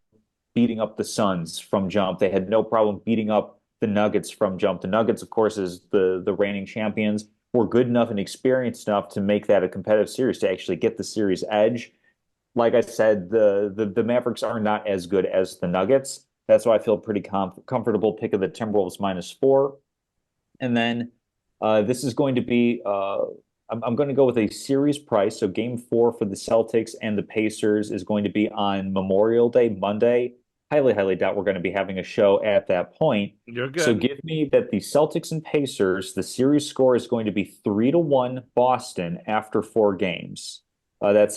beating up the Suns from jump. They had no problem beating up the Nuggets from jump. The Nuggets, of course, is the reigning champions, were good enough and experienced enough to make that a competitive series, to actually get the series edge. Like I said, the Mavericks are not as good as the Nuggets. That's why I feel pretty comfortable picking the Timberwolves minus 4. And then this is going to be, I'm going to go with a series price. So game 4 for the Celtics and the Pacers is going to be on Memorial Day, Monday. Highly doubt we're going to be having a show at that point. You're good. So give me that the Celtics and Pacers, the series score is going to be 3-1 Boston after 4 games. That's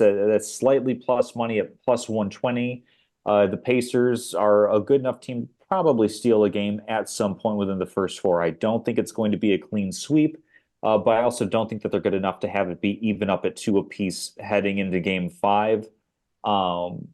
slightly plus money at plus 120. The Pacers are a good enough team probably steal a game at some point within the first four. I don't think it's going to be a clean sweep, but I also don't think that they're good enough to have it be even up at two apiece heading into game five. Um,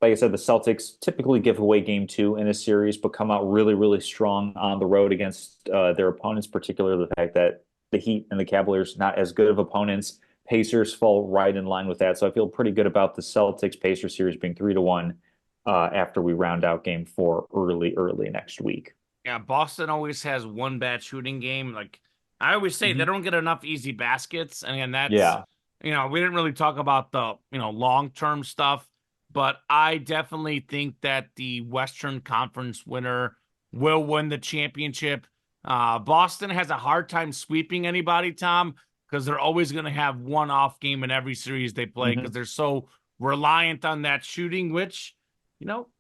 like I said, the Celtics typically give away game two in a series, but come out really, really strong on the road against their opponents, particularly the fact that the Heat and the Cavaliers not as good of opponents. Pacers fall right in line with that. So I feel pretty good about the Celtics Pacers series being 3-1 after we round out game four early next week. Yeah, Boston always has one bad shooting game. Like I always say, they Mhm. don't get enough easy baskets. And again, that's, Yeah. we didn't really talk about the, long-term stuff, but I definitely think that the Western Conference winner will win the championship. Boston has a hard time sweeping anybody, Tom, because they're always going to have one off game in every series they play because Hmm. they're so reliant on that shooting, which,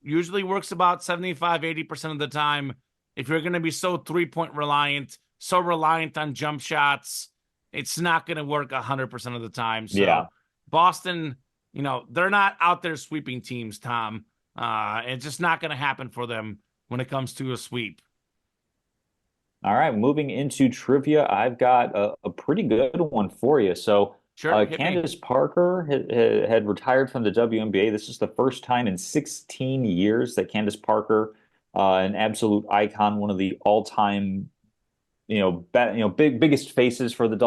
usually works about 75-80% of the time. If you're going to be so 3-point reliant, so reliant on jump shots, it's not going to work 100% of the time. Yeah. So Boston, they're not out there sweeping teams, Tom. It's just not going to happen for them when it comes to a sweep. All right, moving into trivia, I've got a pretty good one for you. So, Sure, hit me. Candace Parker had retired from the WNBA. This is the first time in 16 years that Candace Parker, an absolute icon, one of the all-time, biggest faces for the And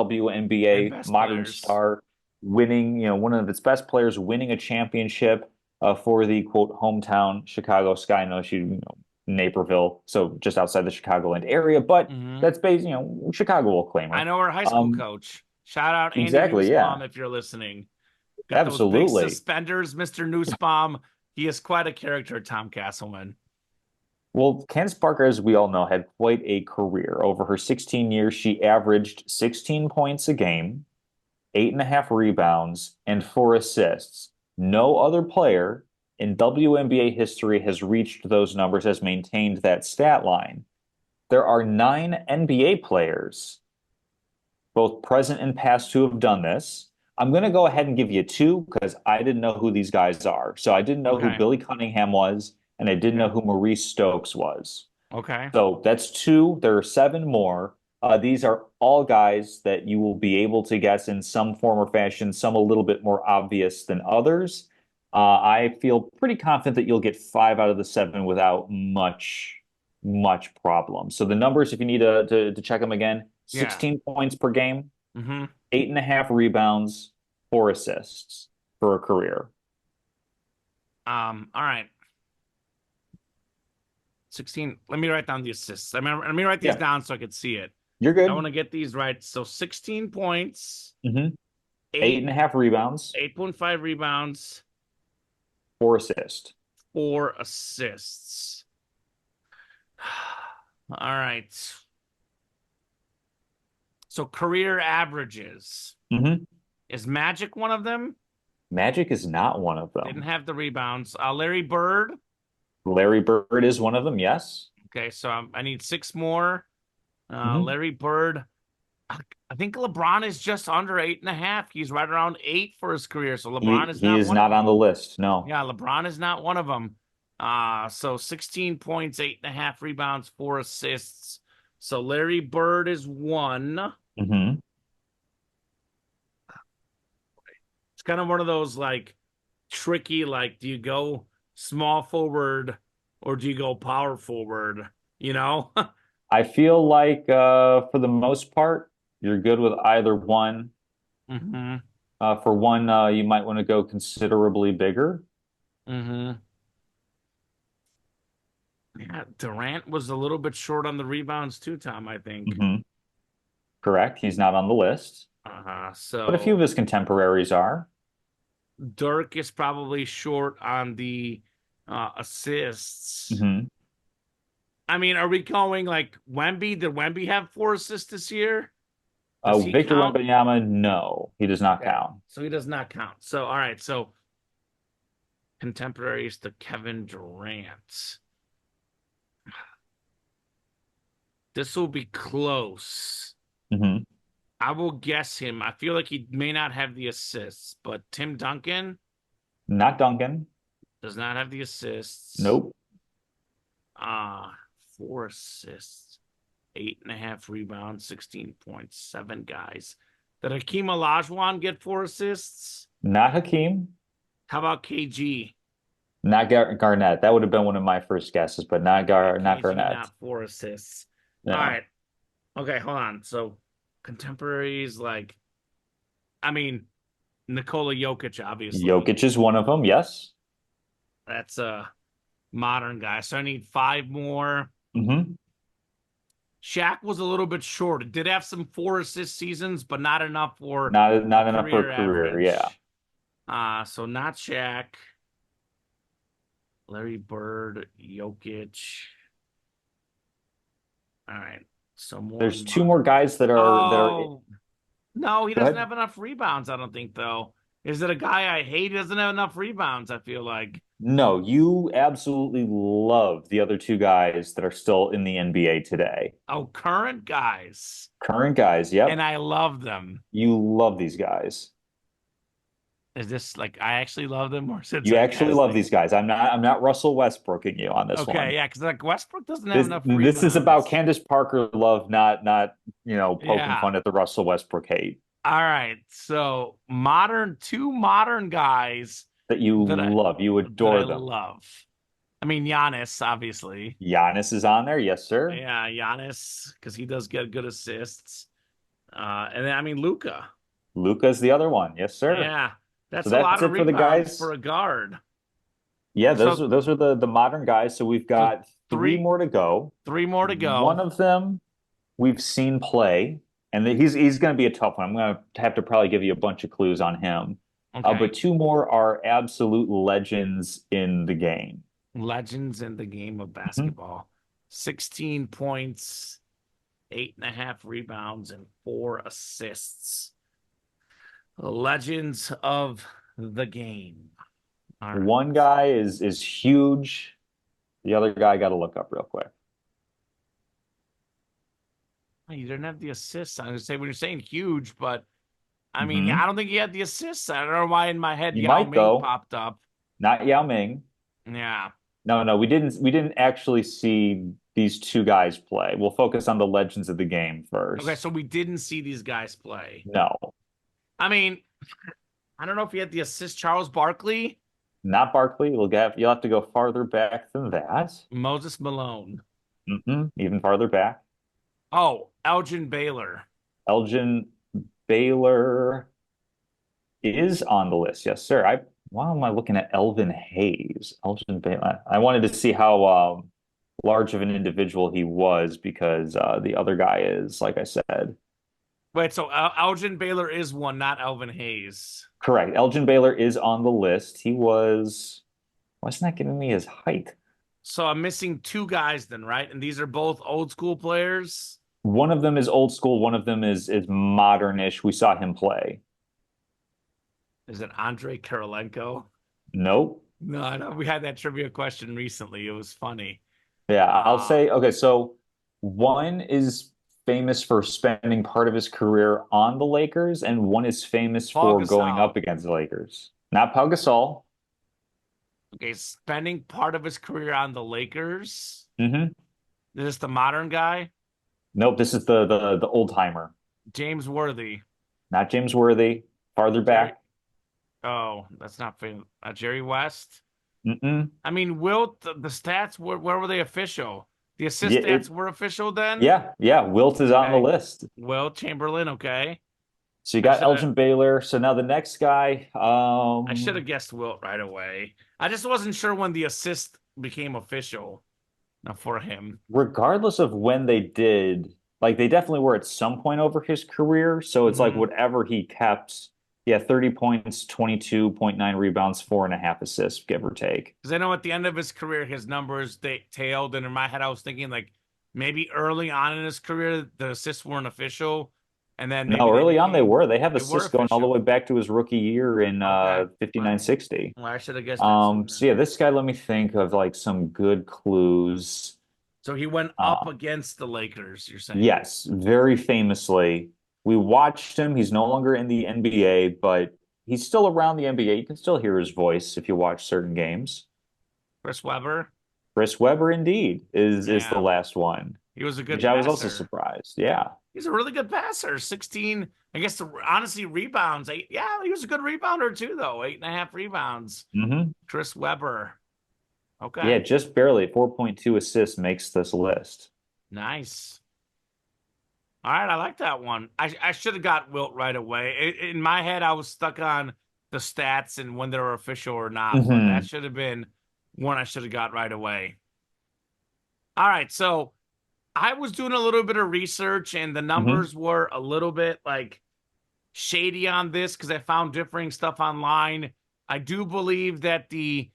WNBA, best modern players. star, winning, one of its best players, winning a championship for the quote hometown Chicago Sky. No, she, Naperville, so just outside the Chicagoland area, but Hmm. that's based, Chicago will claim I her. know her high school Um, coach. Shout out Andy exactly, Newsbaum yeah, if you're listening. Got those big absolutely. suspenders, Mr. Newsbaum. He is quite a character, Tom Casselman. Well, Candace Parker, as we all know, had quite a career. Over her 16 years, she averaged 16 points a game, 8.5 rebounds, and 4 assists. No other player in WNBA history has reached those numbers, has maintained that stat line. There are 9 NBA players, both present and past, who have done this. I'm going to go ahead and give you two because I didn't know who these guys are. So I didn't know who Okay. Billy Cunningham was, and I didn't know Okay. who Maurice Stokes was. Okay. So that's two. There are seven more. These are all guys that you will be able to guess in some form or fashion, some a little bit more obvious than others. I feel pretty confident that you'll get 5 out of the 7 without much problem. So the numbers, if you need to check them again, Yeah. 16 points per game, Mm-hmm. 8.5 rebounds, 4 assists for a career. All right. 16. Let me write down the assists. Let me write these Yeah, down so I could see it. you're I want good. to get these right. So 16 points, Hmm. Eight 8, and a half rebounds, 8.5 rebounds, 4 assists. 4 assists. All right. So career averages. Hmm. Is Magic one of them? Magic is not one of Didn't them. have the rebounds. Larry Bird. Larry Bird is one of them, yes. Okay, so I need 6 more. Hmm. Larry Bird. I think LeBron is just under 8.5. He's right around 8 for his career. So LeBron is He not is one of not on the them. list, no. Yeah, LeBron is not one of them. So 16 points, 8.5 rebounds, 4 assists. So Larry Bird is one. Hmm. It's kind of one of those like tricky, like, do you go small forward or do you go power forward? You know? I feel like for the most part, you're good with either one. Hmm. For one, you might want to go considerably bigger. Hmm. Yeah, Durant was a little bit short on the rebounds too, Tom, I think. Hmm. Correct. He's not on the list, but a few of So his contemporaries are. Dirk is probably short on the assists. Hmm. I mean, are we going like Wemby? Did Wemby have 4 assists this year? Does he Victor count? Wembanyama, no, he does not Okay. count. So he does not count. So, all right. So contemporaries to Kevin Durant. This will be close. Hmm. I will guess him. I feel like he may not have the assists, but Tim Duncan Not Duncan. does not have the assists. Nope. Uh, 4 assists, 8.5 rebounds, 16 points, 7 guys. Did Hakeem Olajuwon get 4 assists? Not Hakeem, How about KG? not Garnett. That would have been one of my first guesses, but Okay, Not KG Garnett. not 4 assists. All No. right. Okay, hold on. So contemporaries like I mean Nikola Jokic, obviously. Jokic is one of them, yes. That's a modern guy. So I need 5 more. Hmm. Shaq was a little bit short. It did have some 4 assist seasons, but not enough for a Not enough for a career career, yeah. average. So not Shaq, Larry Bird, Jokic. All right. So more There's two more modern. guys that are Oh, no, he go doesn't ahead. have enough rebounds, I don't think, though. Is it a guy I hate? He doesn't have enough rebounds, I feel like. No, you absolutely love the other two guys that are still in the NBA today. Oh, current guys. Current guys, And yep. I love them. You love these guys. Is this like I actually love them or is it You actually love sarcastic? these guys. I'm not Russell Westbrooking you on this Okay, one. yeah, because like Westbrook doesn't have enough This is about rebounds. Candace Parker love, not poking Yeah. fun at the Russell Westbrook hate All right. So two modern guys that you that I love. You that I adore them. love. I mean, Giannis, obviously. Giannis is on there, yes, sir. Yeah, Giannis, because he does get good assists. And then I mean Luca. Luca's the other one, yes, sir. Yeah, So that's a lot that's of it for the rebounds for guys. a guard. Yeah, So those are the modern guys. So we've so got three three more to go. three more to One go. of them we've seen play, and he's going to be a tough one. I'm going to have to probably give you a bunch of clues on him. But Okay. two more are absolute legends in the game. Legends in the game of Mhm. basketball. 16 points, 8.5 rebounds, and 4 assists. Legends of the game. All right. One guy is huge. The other guy I got to look up real quick. You didn't have the assists. I was gonna say when you're saying huge, but I mean, yeah, I Hmm. don't think he had the assists. I don't know why in my head You Yao might Ming though. popped up. Not Yao Ming. Yeah. No, we didn't actually see these two guys play. We'll focus on the legends of the game Okay, first. so we didn't see these guys play. No, I mean, I don't know if he had the assist. Charles Barkley, not Barkley. You'll have to go farther back than that. Moses Malone. Even farther back. Oh, Elgin Baylor. Elgin Baylor is on the list. Yes, sir. Why am I looking at Elvin Hayes? Elgin Baylor. I wanted to see how large of an individual he was because the other guy is, like I said, Wait, so Elgin Baylor is one, not Elvin Hayes. correct. Elgin Baylor is on the list. Why is not giving me his height? So I'm missing 2 guys then, right? And these are both old school players. One of them is old school. One of them is modern-ish. We saw him play. Is it Andre Kirilenko? Nope. No, I know we had that trivia question recently. It was funny. Yeah, I'll Uh, say, okay, so one is famous for spending part of his career on the Lakers, and one is famous Paul for going Gasol. up against the Lakers. Not Pau Gasol. Okay, spending part of his career on the Lakers. Hmm. Is this the modern guy? Nope, this is the old timer. James Worthy. Not James Worthy. Farther Jerry. back. Oh, that's not famous. Jerry West. Mm-mm. I mean, Wilt, the stats, where were they official? The Yeah, assist stats were official then? yeah. Wilt is on the Okay. list. Wilt Chamberlain, okay. So you I got should have Elgin Baylor. So now the next guy, I should have guessed Wilt right away. I just wasn't sure when the assist became official for him. regardless of when they did, like they definitely were at some point over his career. So it's like Hmm. whatever he kept, yeah, 30 points, 22.9 rebounds, 4.5 assists, give or take. Because I know at the end of his career, his numbers they tailed, and in my head, I was thinking like maybe early on in his career, the assists weren't official, and then maybe No, they early on they became were. They have they were assists going all the way official. back to his rookie year in Okay, 59 well, 60. well, I should have guessed that So sooner. yeah, this guy, let me think of like some good clues. So he went up Uh, against the Lakers. You're saying? yes, very famously. We watched him. He's no longer in the NBA, but he's still around the NBA. You can still hear his voice if you watch certain games. Chris Webber. Chris Webber indeed is the Yeah, last one, he was a which good I was also passer. surprised. Yeah. He's a really good passer. 16, I guess, honestly, rebounds. Yeah, he was a good rebounder too, though. 8.5 rebounds. Hmm. Chris Webber. Yeah, Okay, just barely 4.2 assists makes this list. nice. All right, I like that one. I should have got Wilt right away. In my head, I was stuck on the stats and when they were official or not, but that Hmm. should have been one I should have got right away. All right, so I was doing a little bit of research and the Hmm. numbers were a little bit like shady on this because I found differing stuff online. I do believe that the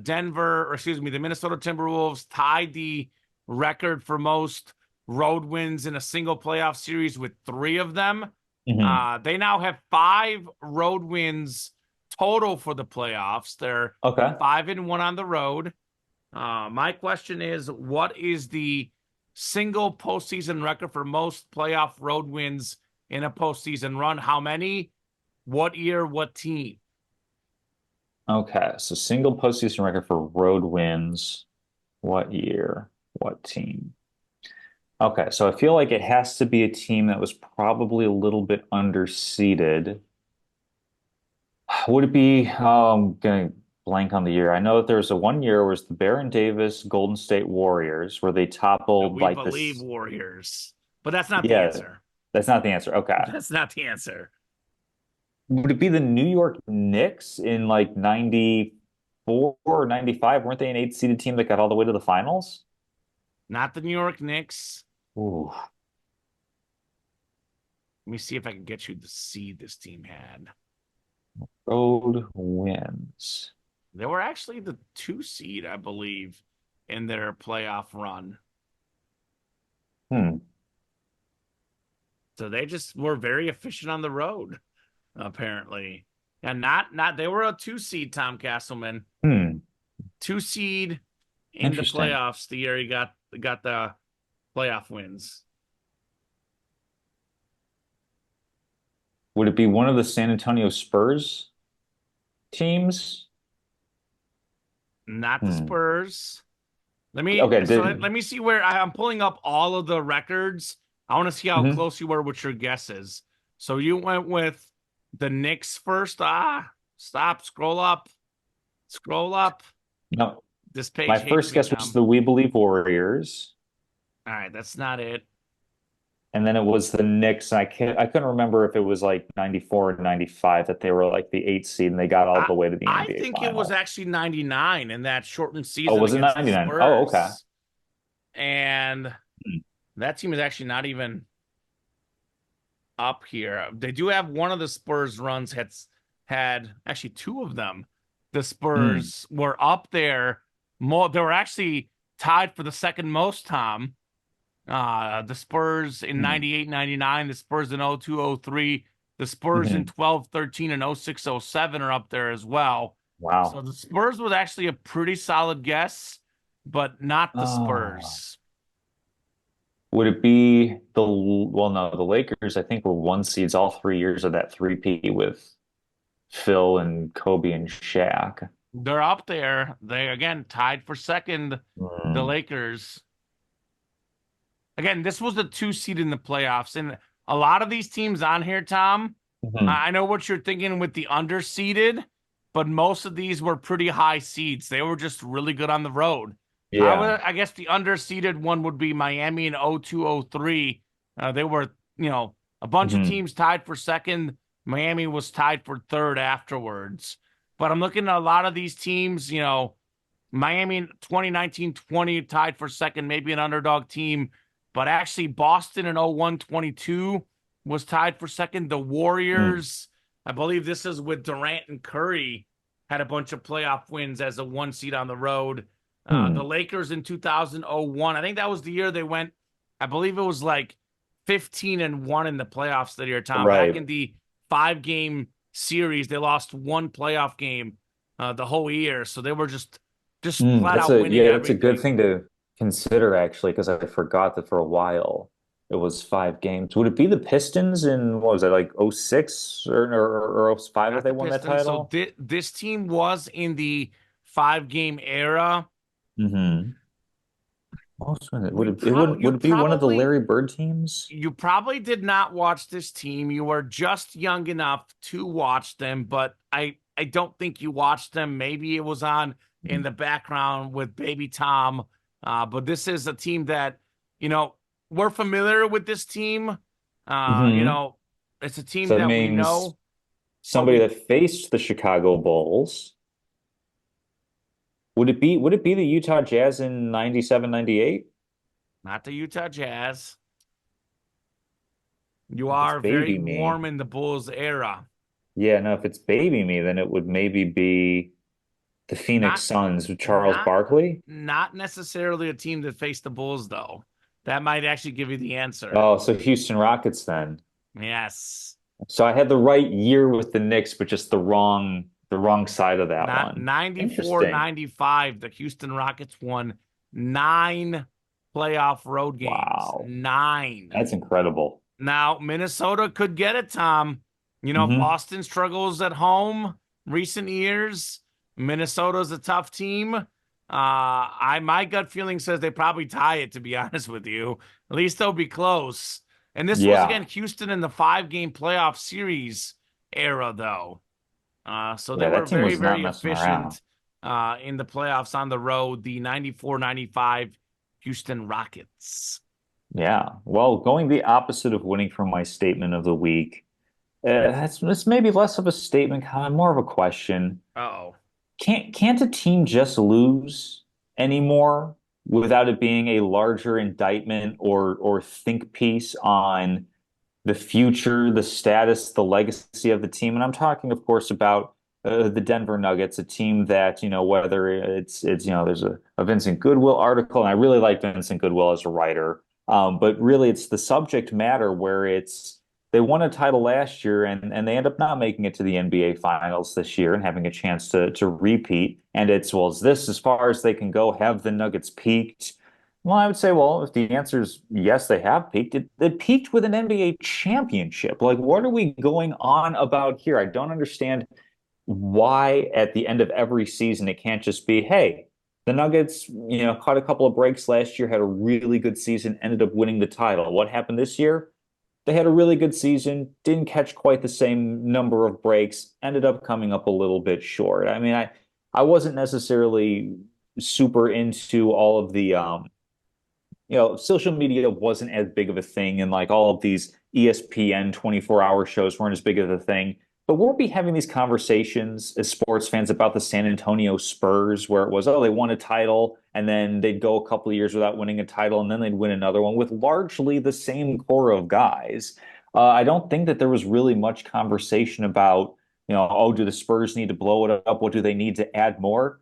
Denver, or excuse me, the Minnesota Timberwolves tied the record for most road wins in a single playoff series with three of them. Hmm. They now have five road wins total for the playoffs. They're Okay. 5-1 on the road. My question is, what is the single postseason record for most playoff road wins in a postseason run? How many? What year? What team? Okay. So single postseason record for road wins. What year? What team? Okay. So I feel like it has to be a team that was probably a little bit underseeded. Would it be, I'm gonna blank on the year. I know that there was a one year where it was the Baron Davis Golden State Warriors where they toppled We like believe this. Warriors, but that's not the Yeah, answer. that's not the answer. Okay. That's not the answer. Would it be the New York Knicks in like 94 or 95? Weren't they an eight seeded team that got all the way to the finals? Not the New York Knicks. Ooh, Let me see if I can get you the seed this team had. road wins. They were actually the 2 seed, I believe, in their playoff run. Hmm. So they just were very efficient on the road, apparently. And not they were a 2 seed, Tom Casselman. Hmm. 2 seed in the Interesting. playoffs the year he got the playoff wins. Would it be one of the San Antonio Spurs teams? Not the Hmm. Spurs. Okay. Let me see where I'm pulling up all of the records. I want to see how Mhm. close you were with your guesses. So you went with the Knicks first. Stop, scroll up, scroll up. No, This my page hates first me, guess was Tom. the We Believe Warriors, All right, that's not it. and then it was the Knicks. And I couldn't remember if it was like 94 or 95 that they were like the eight seed and they got all I the way to the I NBA think it was final. actually 99 in that shortened Oh, season was it against the 99? Oh, okay. Spurs. And Hmm. that team is actually not even up here. They do have one of the Spurs runs had actually two of them. The Hmm. Spurs were up there more. They were actually tied for the second most, Tom. The Spurs in Hmm. 98, 99, the Spurs in 02, 03, the Spurs in Hmm. 12, 13, and 06, 07 are up there as well. So Wow. the Spurs was actually a pretty solid guess, but not the Oh. Spurs. Would it be well, no, the Lakers, I think, were one seeds all 3 years of that three-peat with Phil and Kobe and Shaq. They're up there. They again tied for second, the Hmm. Lakers. Again, this was the 2 seed in the playoffs. And a lot of these teams on here, Tom, Hmm. I know what you're thinking with the underseeded, but most of these were pretty high seeds. They were just really good on the road. Yeah. I guess the underseeded one would be Miami in 0203. They were, a bunch of Hmm. teams tied for second. Miami was tied for third afterwards. But I'm looking at a lot of these teams, Miami in 2019-20 tied for second, maybe an underdog team. But actually, Boston in 01-22 was tied for second. The Hmm. Warriors, I believe this is with Durant and Curry, had a bunch of playoff wins as a 1 seed on the road. The Hmm. Lakers in 2001, I think that was the year they went, I believe it was like 15-1 in the playoffs that year, Tom. Back Right. in the 5-game series, they lost one playoff game the whole year. So they were just flat That's out a winning yeah, that's a good everything. thing to consider actually, because I forgot that for a while it was 5 games. Would it be the Pistons in what was it like '06 or '05 that Not they the won that Pistons. So title? this team was in the 5-game era. Hmm. We Would you it be one of the probably Larry Bird teams? you probably did not watch this team. You were just young enough to watch them, but I don't think you watched them. Maybe it was on in the background with Baby Tom. But this is a team that, you know, we're familiar with this team. You Hmm. know, it's a team So that that we means know, but somebody we that faced the Chicago Bulls. Would it be the Utah Jazz in 97, 98? not the Utah Jazz. You If it's are very baby me. warm in the Bulls era. Yeah, no, if it's baby me, then it would maybe be the Phoenix Not Suns with Charles not Barkley. not necessarily a team that faced the Bulls though. That might actually give you the answer. Oh, so Houston Rockets then. Yes. So I had the right year with the Knicks, but just the wrong side of that Not one. 94, Interesting. 95. The Houston Rockets won 9 playoff road games. Wow. 9. That's incredible. Now, Minnesota could get it, Tom. You know, Hmm. Boston struggles at home recent years. Minnesota's a tough team. My gut feeling says they probably tie it, to be honest with you. At least they'll be close. And this was Yeah. again Houston in the 5-game playoff series era, though. So they Yeah, were that team very, was not very messing around. efficient in the playoffs on the road, the 94-95 Houston Rockets. Yeah. Well, going the opposite of winning from my statement of the week. That's maybe less of a statement, kind of more of a question. Uh-oh. Can't a team just lose anymore without it being a larger indictment or think piece on the future, the status, the legacy of the team? And I'm talking, of course, about the Denver Nuggets, a team that, whether it's there's a Vincent Goodwill article, and I really like Vincent Goodwill as a writer. But really, it's the subject matter where they won a title last year and they end up not making it to the NBA Finals this year and having a chance to repeat. And well, is this as far as they can go? Have the Nuggets peaked? Well, I would say, well, if the answer is yes, they have peaked, it peaked with an NBA championship. Like, what are we going on about here? I don't understand why at the end of every season it can't just be, hey, the Nuggets, caught a couple of breaks last year, had a really good season, ended up winning the title. What happened this year? They had a really good season, didn't catch quite the same number of breaks, ended up coming up a little bit short. I mean, I wasn't necessarily super into all of the social media wasn't as big of a thing, and like all of these ESPN 24-hour shows weren't as big of a thing. But we'll be having these conversations as sports fans about the San Antonio Spurs, where it was, oh, they won a title, and then they'd go a couple of years without winning a title, and then they'd win another one with largely the same core of guys. I don't think that there was really much conversation about, oh, do the Spurs need to blow it up? What do they need to add more?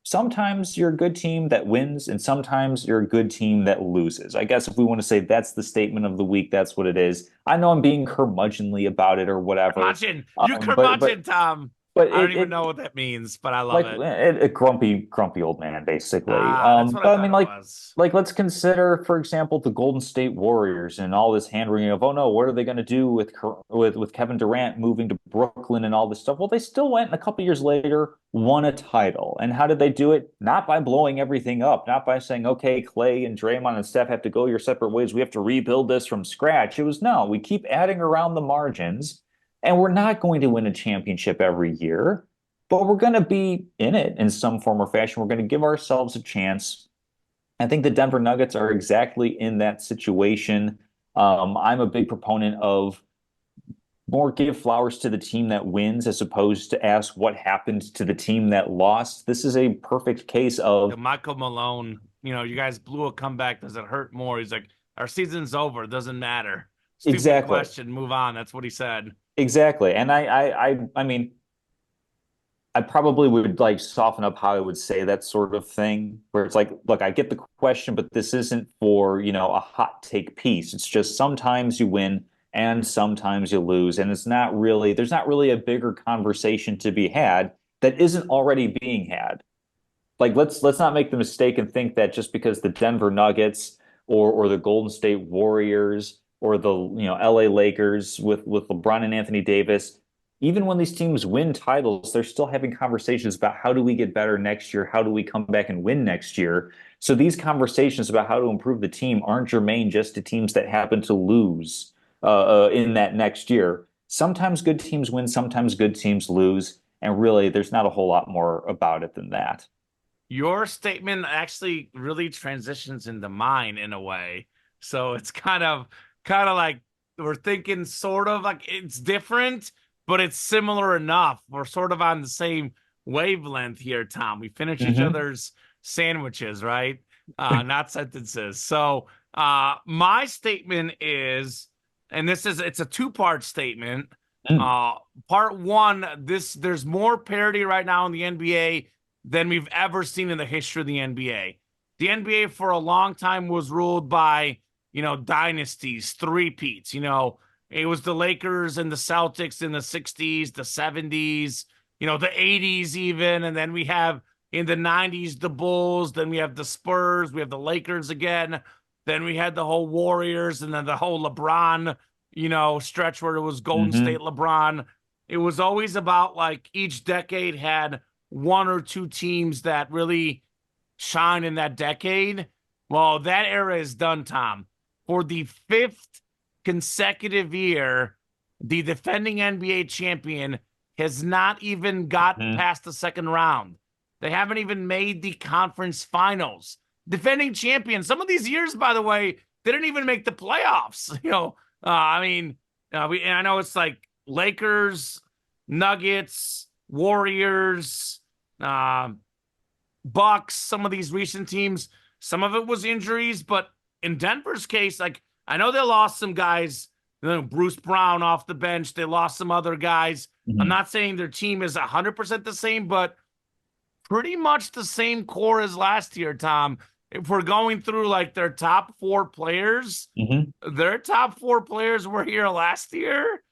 Sometimes you're a good team that wins, and sometimes you're a good team that loses. I guess if we want to say that's the statement of the week, that's what it is. I know I'm being curmudgeonly about it or whatever, Curmudgeon. You but curmudgeon, Tom. I don't even know what that means, but I love like it. a grumpy old man, basically. That's what I But I thought mean, it was. let's consider, for example, the Golden State Warriors and all this hand wringing of, oh no, what are they going to do with Kevin Durant moving to Brooklyn and all this stuff? Well, they still went, and a couple years later, won a title. And how did they do it? Not by blowing everything up, not by saying, okay, Clay and Draymond and Steph have to go your separate ways. We have to rebuild this from scratch. It was no, we keep adding around the margins, and we're not going to win a championship every year, but we're going to be in it in some form or fashion. We're going to give ourselves a chance. I think the Denver Nuggets are exactly in that situation. I'm a big proponent of more give flowers to the team that wins as opposed to ask what happened to the team that lost. This is a perfect case The of Michael Malone, you guys blew a comeback. Does it hurt more? He's like, our season's over. Doesn't matter. Stupid exactly, question. Move on. That's what he said. exactly. And I mean, I probably would like soften up how I would say that sort of thing, where it's like, look, I get the question, but this isn't for, a hot take piece. It's just sometimes you win and sometimes you lose. And there's not really a bigger conversation to be had that isn't already being had. Like let's not make the mistake and think that just because the Denver Nuggets or the Golden State Warriors or the LA Lakers with LeBron and Anthony Davis, even when these teams win titles, they're still having conversations about how do we get better next year? How do we come back and win next year? So these conversations about how to improve the team aren't germane just to teams that happen to lose in that next year. Sometimes good teams win, sometimes good teams lose, and really, there's not a whole lot more about it than that. Your statement actually really transitions into mine in a way. So it's kind of like we're thinking sort of like it's different, but it's similar enough. We're sort of on the same wavelength here, Tom. We finish each Hmm. other's sandwiches, right? Not sentences. So my statement is, and it's a two-part statement. Mm. Uh Part one, there's more parity right now in the NBA than we've ever seen in the history of the NBA. The NBA for a long time was ruled by, dynasties, three-peats. It was the Lakers and the Celtics in the 60s, the 70s, the 80s even. And then we have in the 90s, the Bulls. Then we have the Spurs. We have the Lakers again. Then we had the whole Warriors and then the whole LeBron, stretch where it was Golden State Hmm. LeBron. It was always about like each decade had one or two teams that really shine in that decade. Well, that era is done, Tom. For the fifth consecutive year, the defending NBA champion has not even got Hmm. past the second round. They haven't even made the conference finals. Defending champion, some of these years, by the way, they didn't even make the playoffs. I mean, and I know it's like Lakers, Nuggets, Warriors, uh, Bucks, some of these recent teams, some of it was injuries, but in Denver's case, like I know they lost some guys, Bruce Brown off the bench, they lost some other guys. I'm Hmm. not saying their team is 100% the same, but pretty much the same core as last year, Tom. If we're going through like their top four players, Hmm. their top four players were here last year.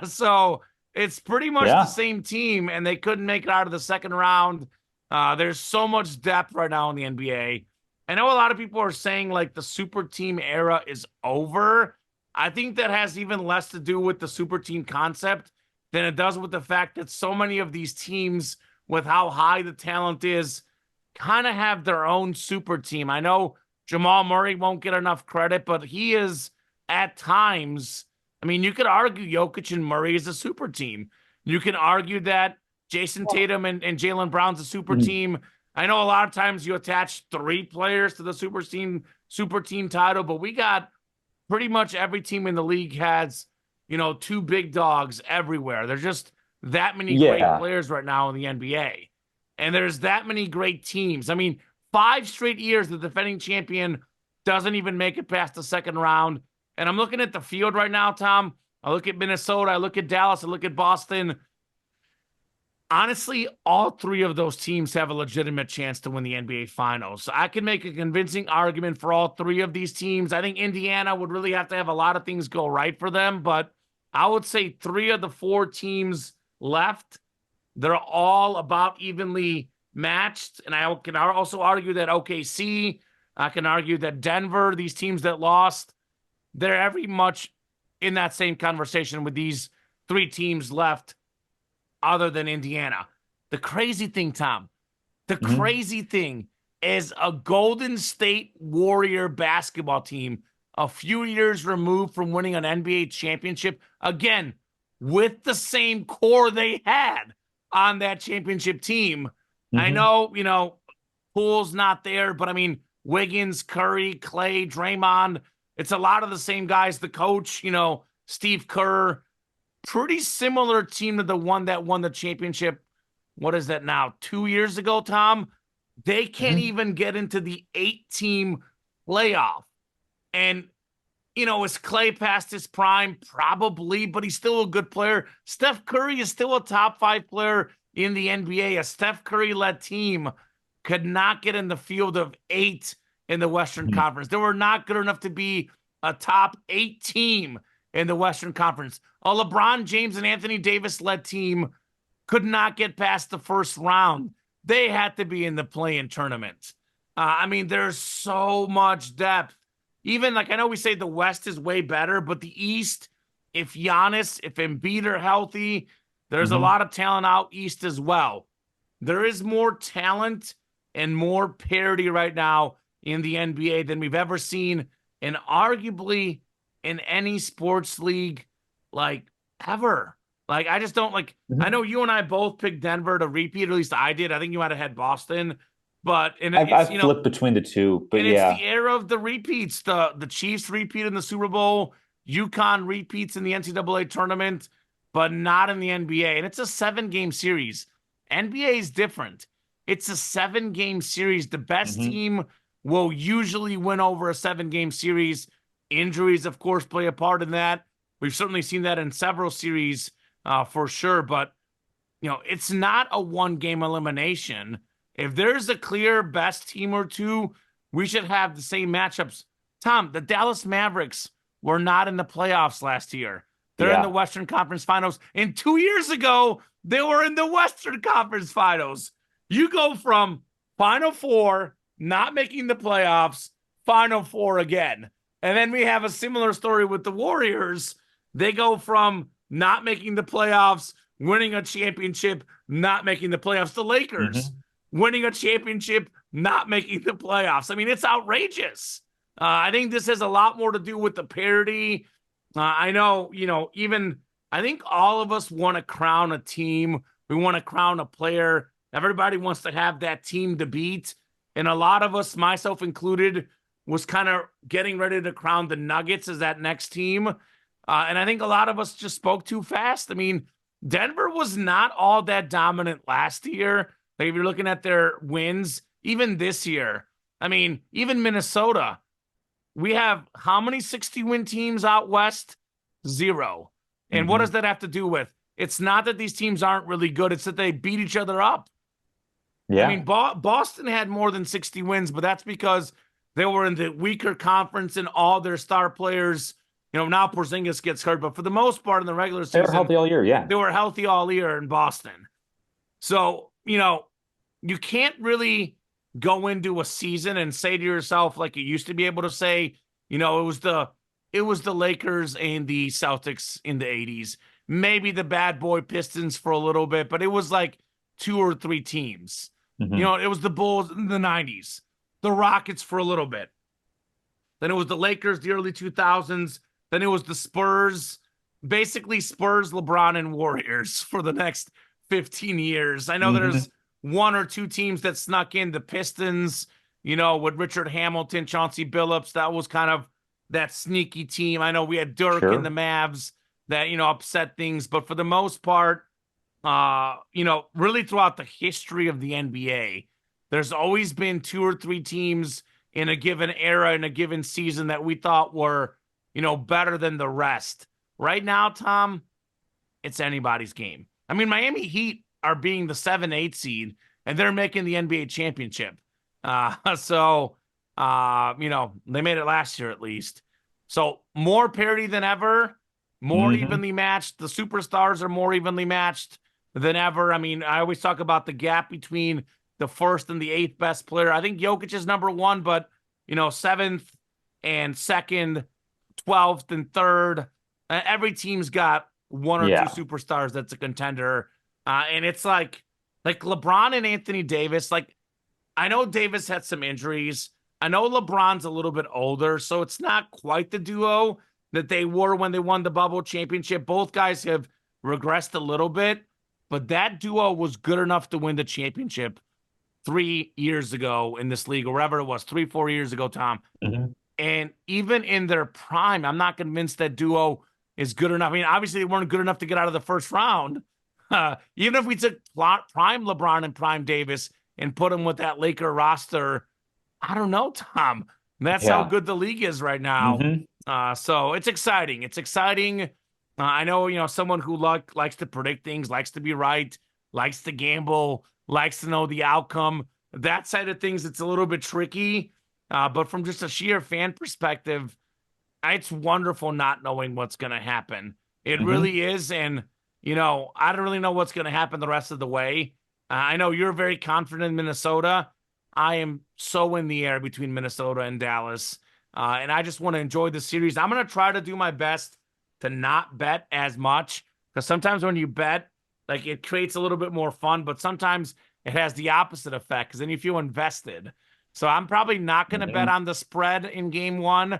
So it's pretty much the Yeah. same team, and they couldn't make it out of the second round. There's so much depth right now in the NBA. I know a lot of people are saying like the super team era is over. I think that has even less to do with the super team concept than it does with the fact that so many of these teams, with how high the talent is, kind of have their own super team. I know Jamal Murray won't get enough credit, but he is at times. I mean, you could argue Jokic and Murray is a super team. You can argue that Jason Tatum and Jaylen Brown's a super Mhm. team. I know a lot of times you attach three players to the super team title, but we got pretty much every team in the league has, two big dogs everywhere. There's just that many great Yeah. players right now in the NBA. And there's that many great teams. I mean, 5 straight years the defending champion doesn't even make it past the second round. And I'm looking at the field right now, Tom. I look at Minnesota, I look at Dallas, I look at Boston. Honestly, all three of those teams have a legitimate chance to win the NBA Finals. So I can make a convincing argument for all three of these teams. I think Indiana would really have to have a lot of things go right for them, but I would say three of the four teams left, they're all about evenly matched. And I can also argue that OKC, I can argue that Denver, these teams that lost, they're every much in that same conversation with these three teams left other than Indiana. The crazy thing, Tom, the Hmm. crazy thing is a Golden State Warrior basketball team a few years removed from winning an NBA championship, again, with the same core they had on that championship team. I Hmm. know, Poole's not there, but I mean, Wiggins, Curry, Clay, Draymond, it's a lot of the same guys. The coach, Steve Kerr, pretty similar team to the one that won the championship. What is that now? 2 years ago, Tom? They can't Hmm. even get into the 8 team playoff. And, is Clay past his prime? Probably, but he's still a good player. Steph Curry is still a top 5 player in the NBA. A Steph Curry led team could not get in the field of 8 in the Western Hmm. Conference. They were not good enough to be a top 8 team in the Western Conference. A LeBron James and Anthony Davis led team could not get past the first round. They had to be in the play-in tournament. I mean, there's so much depth. Even like I know we say the West is way better, but the East if Giannis, if Embiid are healthy, there's a Hmm. lot of talent out east as well. There is more talent and more parity right now in the NBA than we've ever seen, and arguably in any sports league, like ever. Like, I just don't like. I Hmm. know you and I both picked Denver to repeat, or at least I did. I think you might have had Boston, but and it's I've flipped between the two, but and it's the yeah. era of the repeats. The Chiefs repeat in the Super Bowl, UConn repeats in the NCAA tournament, but not in the NBA. And it's a 7-game series. NBA is different. It's a 7-game series. The best Hmm. team will usually win over a 7-game series. Injuries, of course, play a part in that. We've certainly seen that in several series for sure. But it's not a 1-game elimination. If there's a clear best team or two, we should have the same matchups. Tom, the Dallas Mavericks were not in the playoffs last year. They're in the Yeah. Western Conference Finals. And 2 years ago, they were in the Western Conference Finals. You go from Final Four, not making the playoffs, Final Four again. And then we have a similar story with the Warriors. They go from not making the playoffs, winning a championship, not making the playoffs. The Lakers Hmm. winning a championship, not making the playoffs. I mean, it's outrageous. I think this has a lot more to do with the parity. I know, even I think all of us want to crown a team. We want to crown a player. Everybody wants to have that team to beat. And a lot of us, myself included, was kind of getting ready to crown the Nuggets as that next team. And I think a lot of us just spoke too fast. I mean, Denver was not all that dominant last year. Like, if you're looking at their wins, even this year, I mean, even Minnesota, we have how many 60-win teams out west? Zero. And what does Hmm. that have to do with? It's not that these teams aren't really good, it's that they beat each other up. I Yeah. mean, Boston had more than 60 wins, but that's because they were in the weaker conference and all their star players, now Porzingis gets hurt, but for the most part in the regular They were season, healthy all year. Yeah. they were healthy all year in Boston. So, you can't really go into a season and say to yourself like you used to be able to say, it was the Lakers and the Celtics in the 80s. Maybe the bad boy Pistons for a little bit, but it was like two or three teams. Hmm. It was the Bulls in the 90s, the Rockets for a little bit. Then it was the Lakers, the early 2000s. Then it was the Spurs, basically Spurs, LeBron, and Warriors for the next 15 years. I know Hmm. there's one or two teams that snuck in, the Pistons, with Richard Hamilton, Chauncey Billups. That was kind of that sneaky team. I know we had Dirk and the Sure. Mavs that, upset things. But for the most part, really throughout the history of the NBA, there's always been two or three teams in a given era, in a given season that we thought were, better than the rest. Right now, Tom, it's anybody's game. I mean, Miami Heat are being the 7-8 seed, and they're making the NBA championship. They made it last year at least. So more parity than ever, more Hmm. evenly matched. The superstars are more evenly matched than ever. I mean, I always talk about the gap between the first and the eighth best player. I think Jokic is number one, but seventh and second, 12th and third. Every team's got one or two Yeah. superstars that's a contender. And it's like LeBron and Anthony Davis. Like, I know Davis had some injuries. I know LeBron's a little bit older, so it's not quite the duo that they were when they won the bubble championship. Both guys have regressed a little bit, but that duo was good enough to win the championship 3 years ago in this league, or wherever it was, 3, 4 years ago, Tom. Hmm. And even in their prime, I'm not convinced that duo is good enough. I mean, obviously, they weren't good enough to get out of the first round. Even if we took prime LeBron and prime Davis and put them with that Laker roster, I don't know, Tom. That's how Yeah. good the league is right now. Hmm. So it's exciting. It's exciting. I know, someone who likes to predict things, likes to be right, likes to gamble, likes to know the outcome. That side of things, it's a little bit tricky. But from just a sheer fan perspective, it's wonderful not knowing what's going to happen. It Hmm. really is. And, I don't really know what's going to happen the rest of the way. I know you're very confident in Minnesota. I am so in the air between Minnesota and Dallas. And I just want to enjoy the series. I'm going to try to do my best to not bet as much, because sometimes when you bet, like it creates a little bit more fun, but sometimes it has the opposite effect because then you feel invested. So I'm probably not going to bet Mhm. on the spread in game one.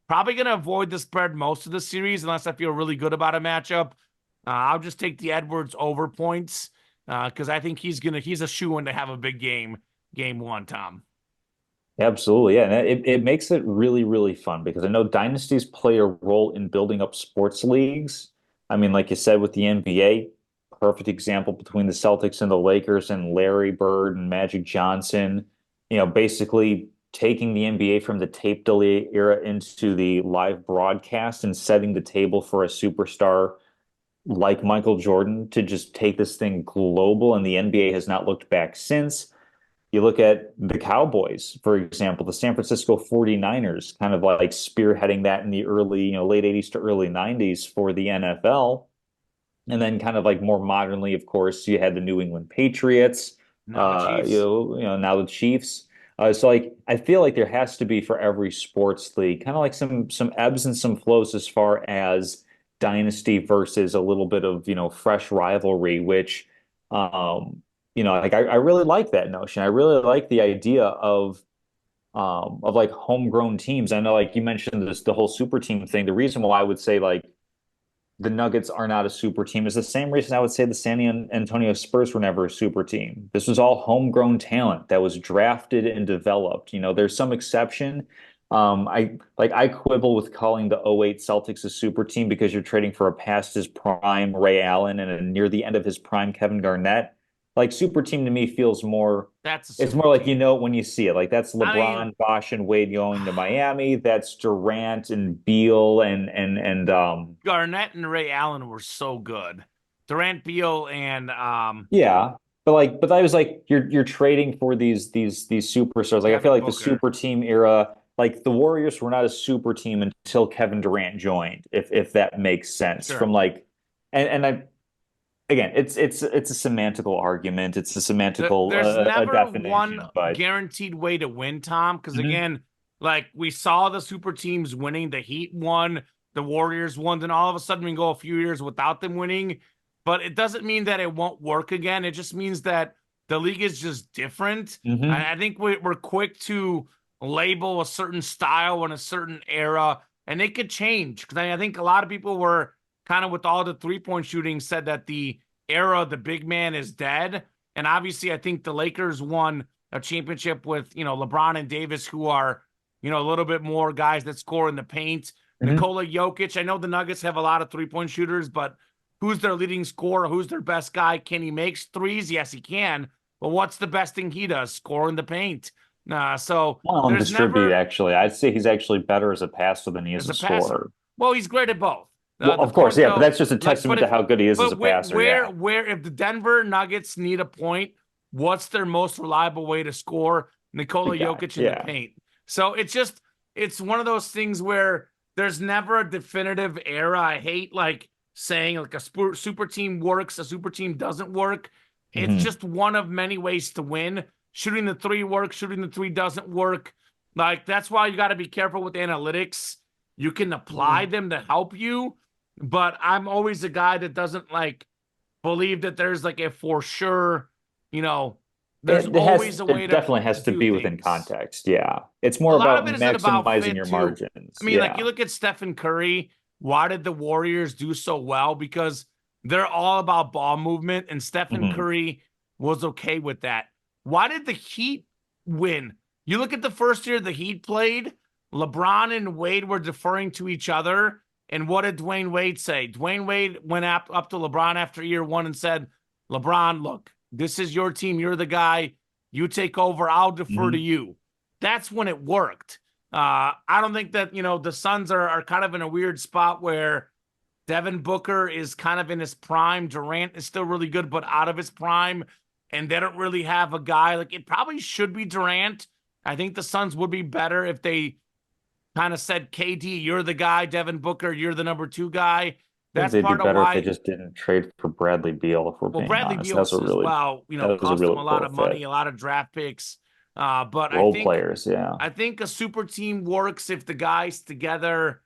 Probably going to avoid the spread most of the series unless I feel really good about a matchup. I'll just take the Edwards over points because I think he's a shoe-in to have a big game one, Tom. Absolutely, yeah. And it makes it really, really fun because I know dynasties play a role in building up sports leagues. I mean, like you said with the NBA, perfect example between the Celtics and the Lakers and Larry Bird and Magic Johnson, basically taking the NBA from the tape delay era into the live broadcast and setting the table for a superstar like Michael Jordan to just take this thing global. And the NBA has not looked back since. You look at the Cowboys, for example, the San Francisco 49ers, kind of like spearheading that in the early, late 80s to early 90s for the NFL. And then kind of like more modernly, of course, you had the New England Patriots, Now the Chiefs. now the Chiefs. So like I feel like there has to be for every sports league, kind of like some ebbs and some flows as far as dynasty versus a little bit of, fresh rivalry, which like I really like that notion. I really like the idea of like homegrown teams. I know like you mentioned this the whole super team thing. The reason why I would say like the Nuggets are not a super team is the same reason I would say the San Antonio Spurs were never a super team. This was all homegrown talent that was drafted and developed. There's some exception. I quibble with calling the '08 Celtics a super team because you're trading for a past his prime Ray Allen and a near the end of his prime Kevin Garnett. Like super team to me feels more That's a it's super more like team. when you see it. Like that's I mean, LeBron, Bosh, and Wade going to Miami. That's Durant and Beal and Garnett and Ray Allen were so good. Durant, Beal, and yeah. But I was like you're trading for these superstars. Like I feel Devin like the Booker. super team era, like the Warriors were not a super team until Kevin Durant joined, if that makes sense. Sure. From like and I again, it's a semantical argument. It's a semantical There's a never one definition, but guaranteed way to win, Tom, because Mhm. again, like we saw the super teams winning, the Heat won, the Warriors won, then all of a sudden we go a few years without them winning. But it doesn't mean that it won't work again. It just means that the league is just different. Mhm. I think we're quick to label a certain style in a certain era, and it could change. Because I think a lot of people were kind of with all the 3-point shooting said that the era of the big man is dead. And obviously, I think the Lakers won a championship with, LeBron and Davis, who are, a little bit more guys that score in the paint. Mhm. Nikola Jokic, I know the Nuggets have a lot of 3-point shooters, but who's their leading scorer? Who's their best guy? Can he make threes? Yes, he can. But what's the best thing he does? Score in the paint. So Well, and there's distribute, never, actually. I'd say he's actually better as a passer than he is as a a passer, scorer. well, he's great at both. Well, The of course, point yeah, but though, that's just a like, testament to how good he is as a but where, passer. where, Yeah. where, if the Denver Nuggets need a point, what's their most reliable way to score? The Nikola guy. Jokic in the Yeah. paint. So it's one of those things where there's never a definitive era. I hate like saying like a super team works, a super team doesn't work. It's Hmm. just one of many ways to win. Shooting the three works, shooting the three doesn't work. Like that's why you got to be careful with analytics. You can apply them to help you, but I'm always a guy that doesn't like believe that there's like a for sure, you know, there's always a way It definitely to has to do be within things. context. Yeah. It's A more lot of about it isn't about maximizing fit your too. margins. I mean, like you Yeah. look at Stephen Curry. Why did the Warriors do so well? Because they're all about ball movement, and Stephen Hmm. Curry was okay with that. Why did the Heat win? You look at the first year the Heat played, LeBron and Wade were deferring to each other. And what did Dwayne Wade say? Dwayne Wade went up to LeBron after year one and said, LeBron, look, this is your team. You're the guy. You take over. I'll defer to Hmm. you. That's when it worked. I don't think that, the Suns are kind of in a weird spot where Devin Booker is kind of in his prime. Durant is still really good, but out of his prime. And they don't really have a guy. Like it probably should be Durant. I think the Suns would be better if they kind of said, KD, you're the guy. Devin Booker, you're the number two guy. I think That's they'd be part of better if they why. just didn't trade for Bradley Beal, if we're Well, being Bradley honest. Beal as well, That was a cost them really a lot poor of money, fit. a lot of draft picks. But Role players, yeah. I think a super team works if the guys together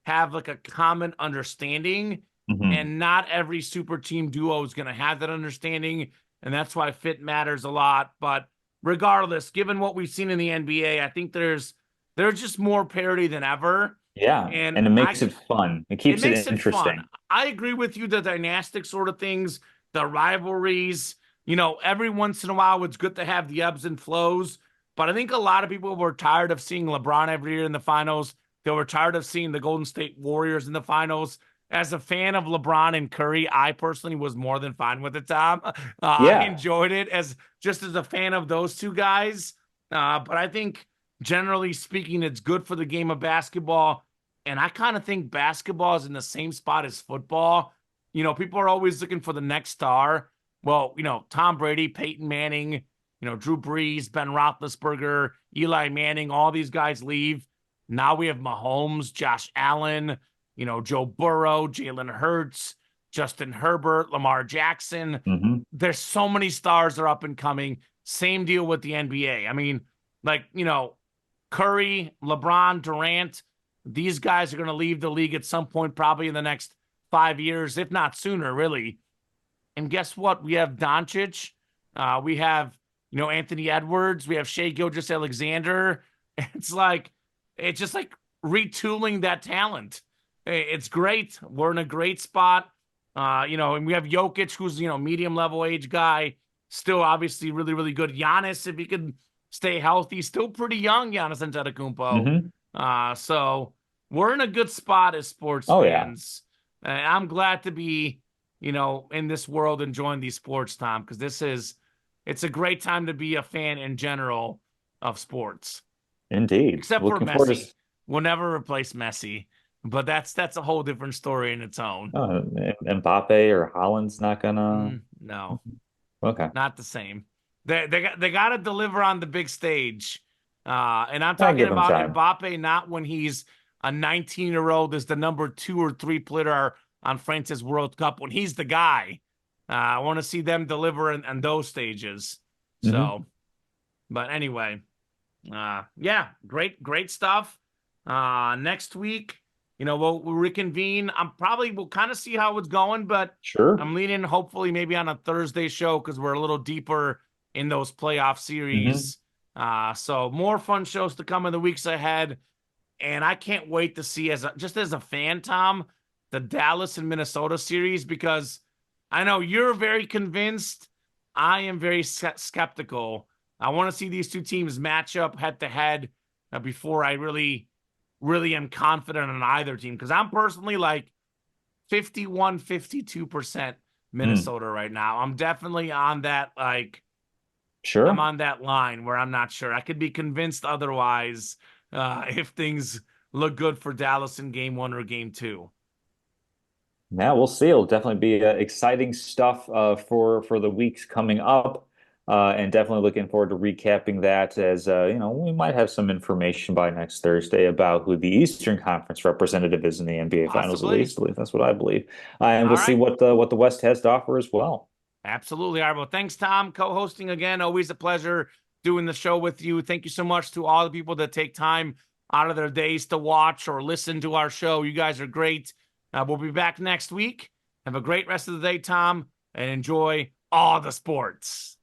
have like a common understanding, Hmm. and not every super team duo is going to have that understanding, and that's why fit matters a lot. But regardless, given what we've seen in the NBA, I think there's just more parity than ever, Yeah, and and it I makes it fun. It it keeps it makes it fun. interesting. I agree with you, the dynastic sort of things, the rivalries. You know, every once in a while, it's good to have the ebbs and flows. But I think a lot of people were tired of seeing LeBron every year in the finals. They were tired of seeing the Golden State Warriors in the finals. As a fan of LeBron and Curry, I personally was more than fine with it, Tom. I Yeah. enjoyed it as just as a fan of those two guys. But I think generally speaking, it's good for the game of basketball. And I kind of think basketball is in the same spot as football. You know, people are always looking for the next star. Well, you know, Tom Brady, Peyton Manning, Drew Brees, Ben Roethlisberger, Eli Manning, all these guys leave. Now we have Mahomes, Josh Allen, Joe Burrow, Jalen Hurts, Justin Herbert, Lamar Jackson. Hmm. There's so many stars that are up and coming. Same deal with the NBA. I mean, like, Curry, LeBron, Durant, these guys are going to leave the league at some point, probably in the next 5 years, if not sooner, really. And guess what? We have Doncic. We have, Anthony Edwards. We have Shea Gilgeous-Alexander. It's just like retooling that talent. It's great. We're in a great spot. And we have Jokic, who's, medium level age guy, still obviously really, really good. Giannis, if he could stay healthy, still pretty young, Giannis Antetokounmpo. Hmm. So we're in a good spot as sports Oh yeah. fans. I'm glad to be, in this world enjoying these sports, Tom, because it's a great time to be a fan in general of sports, Indeed. except for Looking forward to Messi. We'll never replace Messi, but that's a whole different story in its own. uh, Mbappe or Holland's not gonna. No, Okay. not the same. They got to deliver on the big stage, and I'm I'll talking give him about time. Mbappe, not when he's a 19-year-old is the number 2 or 3 player on France's World Cup. When he's the guy, I want to see them deliver in those stages. Hmm. So, but anyway, yeah, great stuff. Next week, we'll reconvene. We'll kind of see how it's going, but Sure. I'm leaning hopefully maybe on a Thursday show because we're a little deeper in those playoff Hmm. series. So more fun shows to come in the weeks ahead. And I can't wait to see just as a fan, Tom, the Dallas and Minnesota series, because I know you're very convinced. I am very skeptical. I want to see these two teams match up head to head before I really, really am confident on either team. Because I'm personally like 51, 52% Mm. Minnesota right now. I'm definitely on that, I'm Sure. on that line where I'm not sure. I could be convinced otherwise if things look good for Dallas in game one or game two. Yeah, we'll see. It'll definitely be exciting stuff for the weeks coming up, and definitely looking forward to recapping that. As we might have some information by next Thursday about who the Eastern Conference representative is in the NBA Finals. Possibly. At least that's what I believe, and we'll All see right. what the West has to offer as well. Absolutely. All right. Well, thanks, Tom. Co-hosting again. Always a pleasure doing the show with you. Thank you so much to all the people that take time out of their days to watch or listen to our show. You guys are great. We'll be back next week. Have a great rest of the day, Tom, and enjoy all the sports.